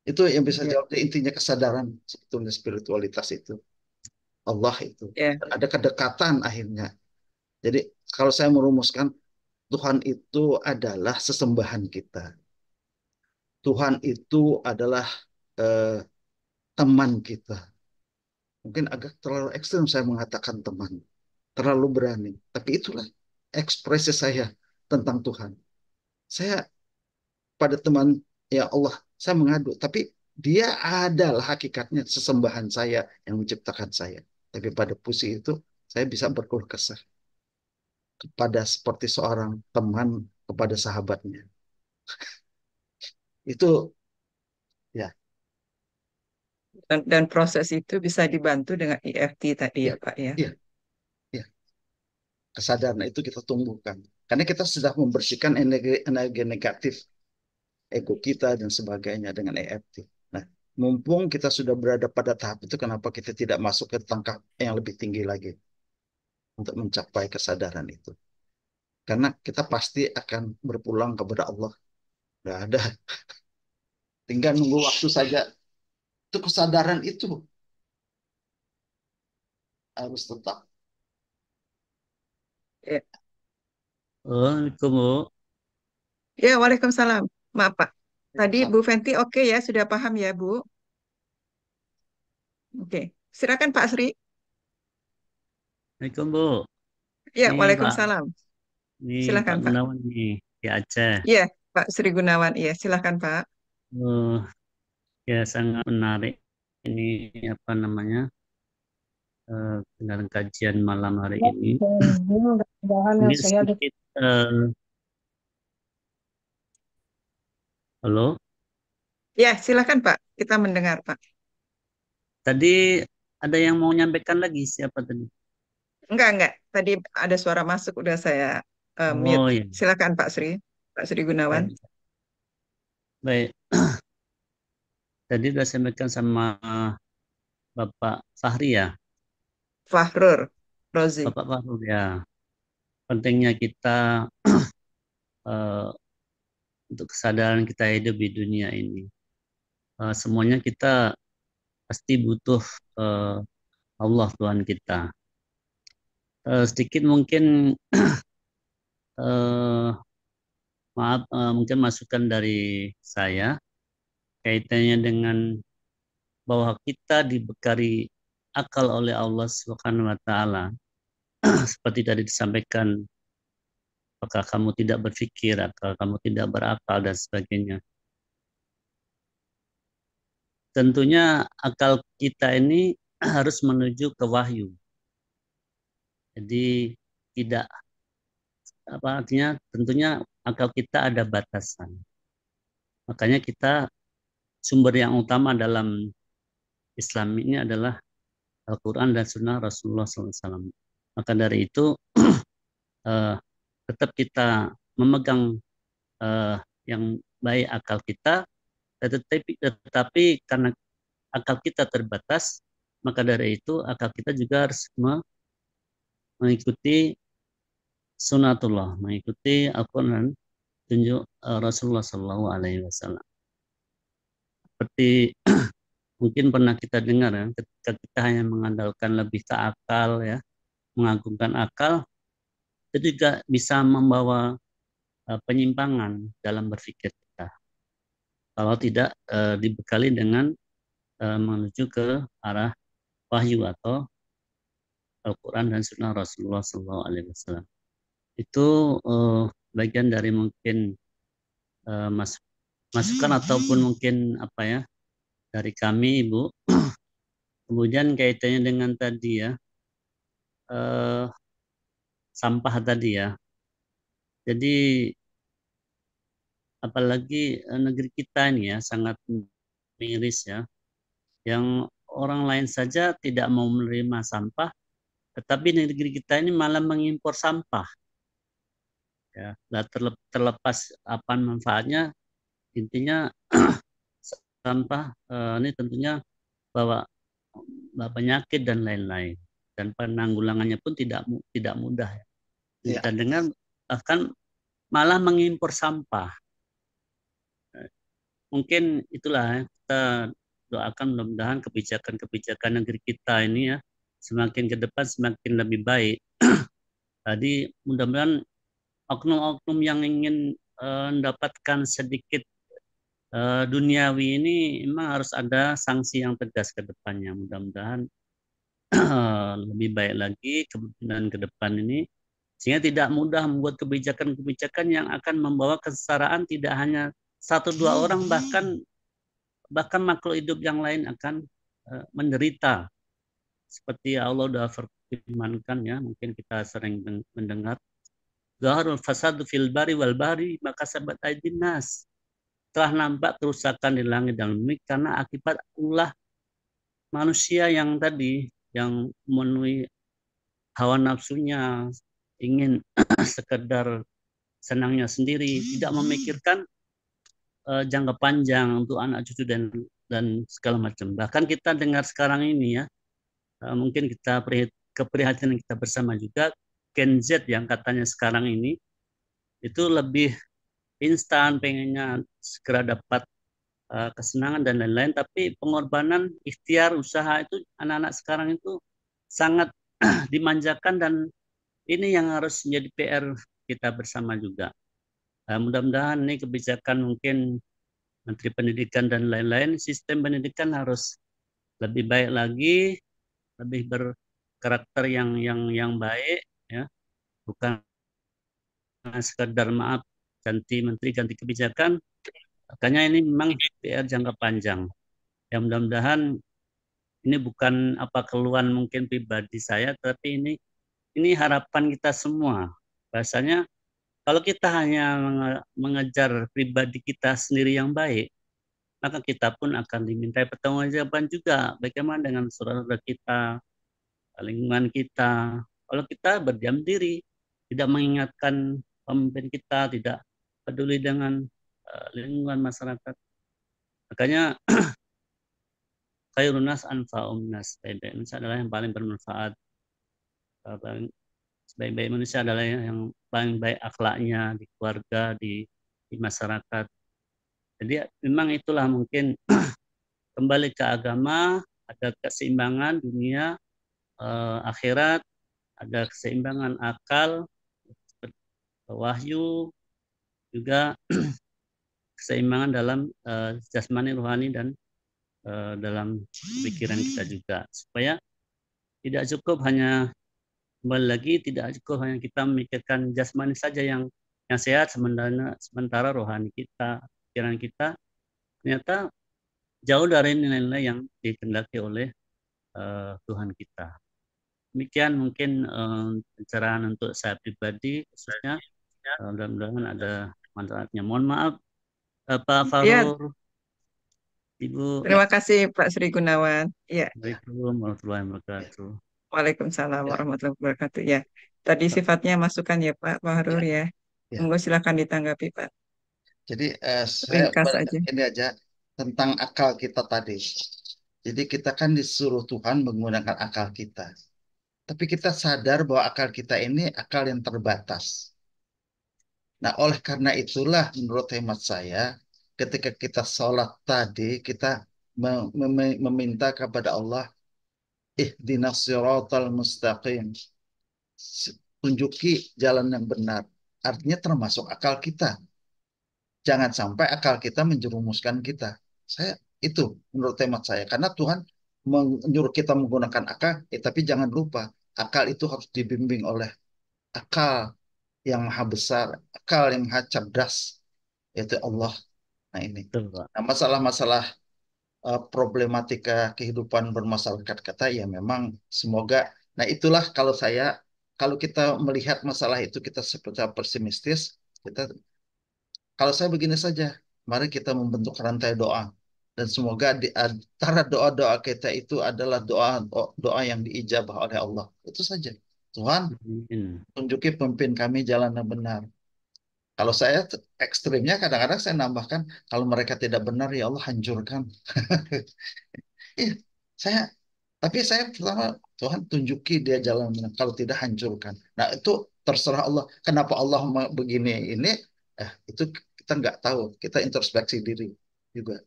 itu yang bisa Ya, jawab intinya kesadaran sebetulnya spiritualitas itu. Allah itu. Ya, Dan ada kedekatan akhirnya. Jadi kalau saya merumuskan, Tuhan itu adalah sesembahan kita. Tuhan itu adalah eh, teman kita. Mungkin agak terlalu ekstrem saya mengatakan teman, terlalu berani. Tapi itulah ekspresi saya tentang Tuhan. Saya pada teman, ya Allah, saya mengadu. Tapi dia adalah hakikatnya sesembahan saya yang menciptakan saya. Tapi pada posisi itu, saya bisa berkeluh kesah kepada seperti seorang teman kepada sahabatnya. Itu ya, dan proses itu bisa dibantu dengan EFT tadi ya, ya Pak ya. ya, ya. Kesadaran itu kita tumbuhkan. Karena kita sudah membersihkan energi negatif ego kita dan sebagainya dengan EFT. Nah, mumpung kita sudah berada pada tahap itu, kenapa kita tidak masuk ke tangkap yang lebih tinggi lagi untuk mencapai kesadaran itu? Karena kita pasti akan berpulang kepada Allah. Nggak ada, tinggal nunggu waktu saja. Itu kesadaran itu harus tetap. Ya, Assalamualaikum, Bu. ya Waalaikumsalam. Maaf Pak. Tadi Tetap. Bu Fenti oke ya, sudah paham ya Bu? Oke. Silakan Pak Sri. Assalamualaikum, Bu. Ya, Ini Pak, Waalaikumsalam. ini Pak Silakan Pak. Gunawan nih di Aceh. Ya, Pak Sri Gunawan. Iya, silakan Pak. Oh, ya sangat menarik. Ini apa namanya? Dalam kajian malam hari ini. Ini sedikit. Halo. Ya, silakan Pak. Kita mendengar Pak. Tadi ada yang mau nyampaikan lagi siapa tadi? Enggak. Tadi ada suara masuk, udah saya mute. Oh ya, Silakan Pak Sri. Pak Sri Gunawan. baik. Baik. Tadi sudah saya sampaikan sama Bapak Fahri ya. Fahrur Rozi. Bapak Fahri ya. Pentingnya kita eh, untuk kesadaran kita hidup di dunia ini. Semuanya kita pasti butuh eh, Allah Tuhan kita. Sedikit mungkin eh, maaf, mungkin masukan dari saya kaitannya dengan bahwa kita dibekali akal oleh Allah Subhanahu wa taala. Seperti tadi disampaikan, apakah kamu tidak berpikir, apakah kamu tidak berakal dan sebagainya. Tentunya akal kita ini harus menuju ke wahyu. Jadi tidak apa artinya, tentunya akal kita ada batasan. Makanya kita sumber yang utama dalam Islam ini adalah Al-Quran dan Sunnah Rasulullah SAW. Maka dari itu tetap kita memegang yang baik akal kita, tetapi karena akal kita terbatas, maka dari itu akal kita juga harus mengikuti sunatullah, mengikuti Al-Quran tunjuk Rasulullah SAW. Seperti mungkin pernah kita dengar ya, ketika kita hanya mengandalkan lebih ke akal ya, mengagungkan akal, itu juga bisa membawa penyimpangan dalam berpikir kita. Kalau tidak dibekali dengan menuju ke arah wahyu atau Al-Quran dan Sunnah Rasulullah SAW. Itu bagian dari mungkin masukan ataupun mungkin apa ya dari kami, Ibu. Kemudian kaitannya dengan tadi ya, sampah tadi ya. Jadi apalagi negeri kita ini ya sangat miris ya, yang orang lain saja tidak mau menerima sampah, tetapi negeri kita ini malah mengimpor sampah. Ya, terlepas apa manfaatnya, intinya sampah ini tentunya bawa penyakit dan lain-lain, dan penanggulangannya pun tidak mudah. Ya. Kita dengar bahkan malah mengimpor sampah. Mungkin itulah kita doakan mudah-mudahan kebijakan negeri kita ini ya semakin ke depan semakin lebih baik. Tadi mudah-mudahan oknum-oknum yang ingin mendapatkan sedikit duniawi ini memang harus ada sanksi yang tegas ke depannya. Mudah-mudahan lebih baik lagi kemungkinan ke depan ini, sehingga tidak mudah membuat kebijakan-kebijakan yang akan membawa kesetaraan tidak hanya 1-2 orang, bahkan makhluk hidup yang lain akan menderita. Seperti Allah sudah firmankan ya, mungkin kita sering mendengar, Zaharul fasadu fil bari wal bahri maka sabat aidin nas. Telah nampak kerusakan di langit dan bumi karena akibat ulah manusia yang tadi, yang memenuhi hawa nafsunya, ingin sekedar senangnya sendiri, tidak memikirkan jangka panjang untuk anak cucu dan segala macam. Bahkan kita dengar sekarang ini ya, mungkin kita keprihatinan kita bersama juga, Gen Z yang katanya sekarang ini itu lebih instan, pengennya segera dapat kesenangan dan lain-lain, tapi pengorbanan, ikhtiar, usaha itu anak-anak sekarang itu sangat dimanjakan, dan ini yang harus menjadi PR kita bersama juga. Mudah-mudahan ini kebijakan mungkin Menteri Pendidikan dan lain-lain, sistem pendidikan harus lebih baik lagi, lebih berkarakter yang baik, ya, bukan sekedar maaf ganti menteri, ganti kebijakan. Makanya ini memang PR jangka panjang. Ya mudah-mudahan ini bukan apa keluhan mungkin pribadi saya, tapi ini harapan kita semua. Bahasanya kalau kita hanya mengejar pribadi kita sendiri yang baik, maka kita pun akan dimintai pertanggungjawaban juga. Bagaimana dengan saudara kita, lingkungan kita? Kalau kita berdiam diri, tidak mengingatkan pemimpin kita, tidak peduli dengan lingkungan masyarakat, makanya khairun nas anfa'um nas, sebaik-baik manusia adalah yang paling bermanfaat. Sebaik-baik manusia adalah yang paling baik akhlaknya di keluarga, di masyarakat. Jadi memang itulah mungkin kembali ke agama, ada keseimbangan dunia, akhirat, ada keseimbangan akal, wahyu, juga keseimbangan dalam jasmani, rohani, dan dalam pikiran kita juga, supaya tidak cukup hanya, kembali lagi, tidak cukup hanya kita memikirkan jasmani saja yang sehat, sementara rohani kita, pikiran kita ternyata jauh dari nilai-nilai yang dikehendaki oleh Tuhan kita. Demikian mungkin pencerahan untuk saya pribadi khususnya. Mudah-mudahan ada manfaatnya. Mohon maaf Pak Fahrur, Ibu. Terima kasih Pak Sri Gunawan. Ya. Assalamualaikum warahmatullahi wabarakatuh. Waalaikumsalam warahmatullahi wabarakatuh. Ya, tadi sifatnya masukan ya Pak Fahrur ya. Monggo silakan ditanggapi Pak. Jadi saya aja. Ini aja tentang akal kita tadi. Jadi kita kan disuruh Tuhan menggunakan akal kita. Tapi kita sadar bahwa akal kita ini akal yang terbatas. Nah, oleh karena itulah menurut hemat saya, ketika kita sholat tadi, kita meminta kepada Allah, ihdinas siratal mustaqim. Tunjuki jalan yang benar. Artinya termasuk akal kita. Jangan sampai akal kita menjerumuskan kita. Itu menurut hemat saya. Karena Tuhan menyuruh kita menggunakan akal, tapi jangan lupa, akal itu harus dibimbing oleh akal yang maha besar, akal yang maha cerdas, yaitu Allah. Nah ini. Nah, masalah-masalah problematika kehidupan bermasyarakat kata ya memang semoga. Nah itulah kalau kita melihat masalah itu kita seperti pesimistis, kalau saya begini saja, mari kita membentuk rantai doa. Dan semoga di antara doa-doa kita itu adalah doa yang diijabah oleh Allah. Itu saja. Tuhan, tunjuki pemimpin kami jalan yang benar. Kalau saya ekstrimnya kadang-kadang saya nambahkan, kalau mereka tidak benar ya Allah hancurkan. Tapi saya pertama, Tuhan tunjuki dia jalan yang benar. Kalau tidak hancurkan. Nah itu terserah Allah. Kenapa Allah begini ini? Itu kita nggak tahu. Kita introspeksi diri juga.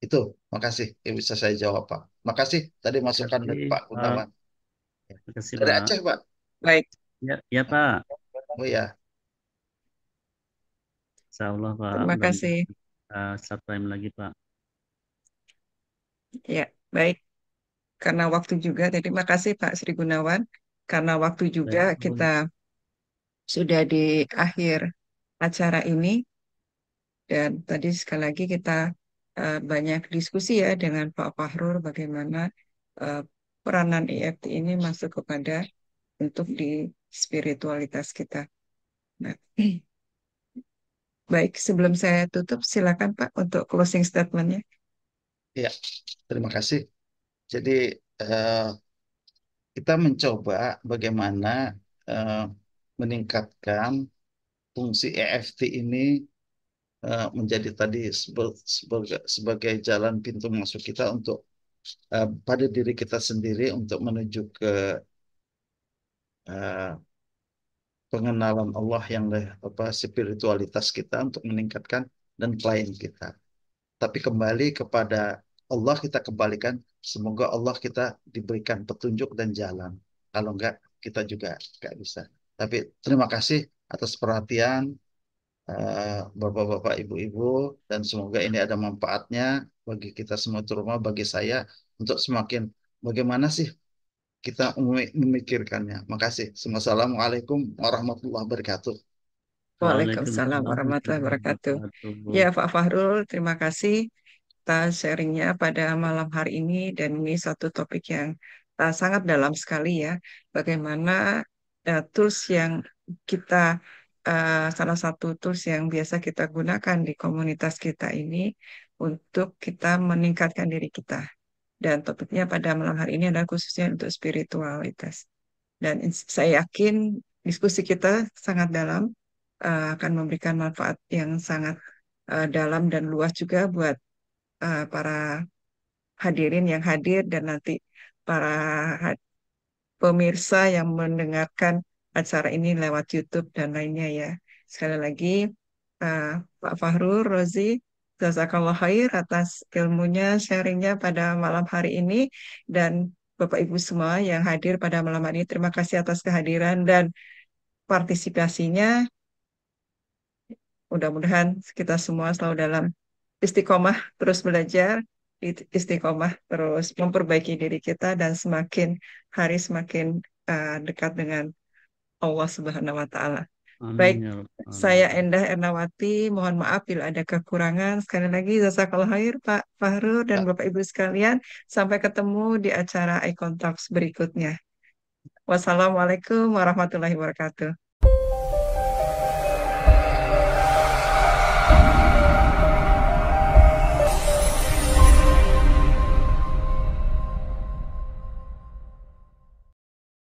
Itu, makasih. Bisa saya jawab Pak. Makasih tadi masukan dari Pak Gunawan. Terima kasih, Dari Pak. Aceh, Pak. Baik, Ya, ya, Pak. Oh ya, Insya Allah, Pak. terima kasih. Mudah-mudahan satu time lagi, Pak. Ya, baik. Karena waktu juga, terima kasih Pak Sri Gunawan. Karena waktu juga Baik, kita sudah di akhir acara ini. Dan tadi sekali lagi kita banyak diskusi ya dengan Pak Fahrur bagaimana eh, peranan EFT ini masuk kepada untuk di spiritualitas kita. Nah, baik, sebelum saya tutup, silakan Pak untuk closing statement-nya. ya, terima kasih. Jadi eh, kita mencoba bagaimana eh, meningkatkan fungsi EFT ini menjadi tadi sebagai jalan pintu masuk kita untuk pada diri kita sendiri untuk menuju ke eh, pengenalan Allah yang spiritualitas kita untuk meningkatkan dan klien kita. Tapi kembali kepada Allah kita kembalikan, semoga Allah kita diberikan petunjuk dan jalan. Kalau enggak, kita juga enggak bisa. Tapi terima kasih atas perhatian Bapak-bapak, Ibu-ibu, dan semoga ini ada manfaatnya bagi kita semua, terutama bagi saya, untuk semakin bagaimana sih kita memikirkannya. Makasih. Assalamualaikum warahmatullahi wabarakatuh. Waalaikumsalam warahmatullahi wabarakatuh. Ya, Pak Fahrul, terima kasih atas sharingnya pada malam hari ini dan ini satu topik yang sangat dalam sekali ya. Bagaimana tools yang kita salah satu tools yang biasa kita gunakan di komunitas kita ini untuk kita meningkatkan diri kita. Dan topiknya pada malam hari ini adalah khususnya untuk spiritualitas. Dan saya yakin diskusi kita sangat dalam, akan memberikan manfaat yang sangat dalam dan luas juga buat para hadirin yang hadir dan nanti para pemirsa yang mendengarkan acara ini lewat YouTube dan lainnya ya. Sekali lagi, uh, Pak Fahrul Rozi, jazakallah khair atas ilmunya, sharingnya pada malam hari ini, dan Bapak Ibu semua yang hadir pada malam hari ini, terima kasih atas kehadiran dan partisipasinya. Mudah-mudahan kita semua selalu dalam istiqomah terus belajar, istiqomah terus memperbaiki diri kita dan semakin hari semakin dekat dengan Allah Subhanahu wa taala. Baik, Amin ya Rabbal saya Alamin. Endah Ernawati, mohon maaf bila ada kekurangan. Sekali lagi jazakallah khair Pak Fahrul dan Ya. Bapak Ibu sekalian. Sampai ketemu di acara Icon Talks berikutnya. Wassalamualaikum warahmatullahi wabarakatuh.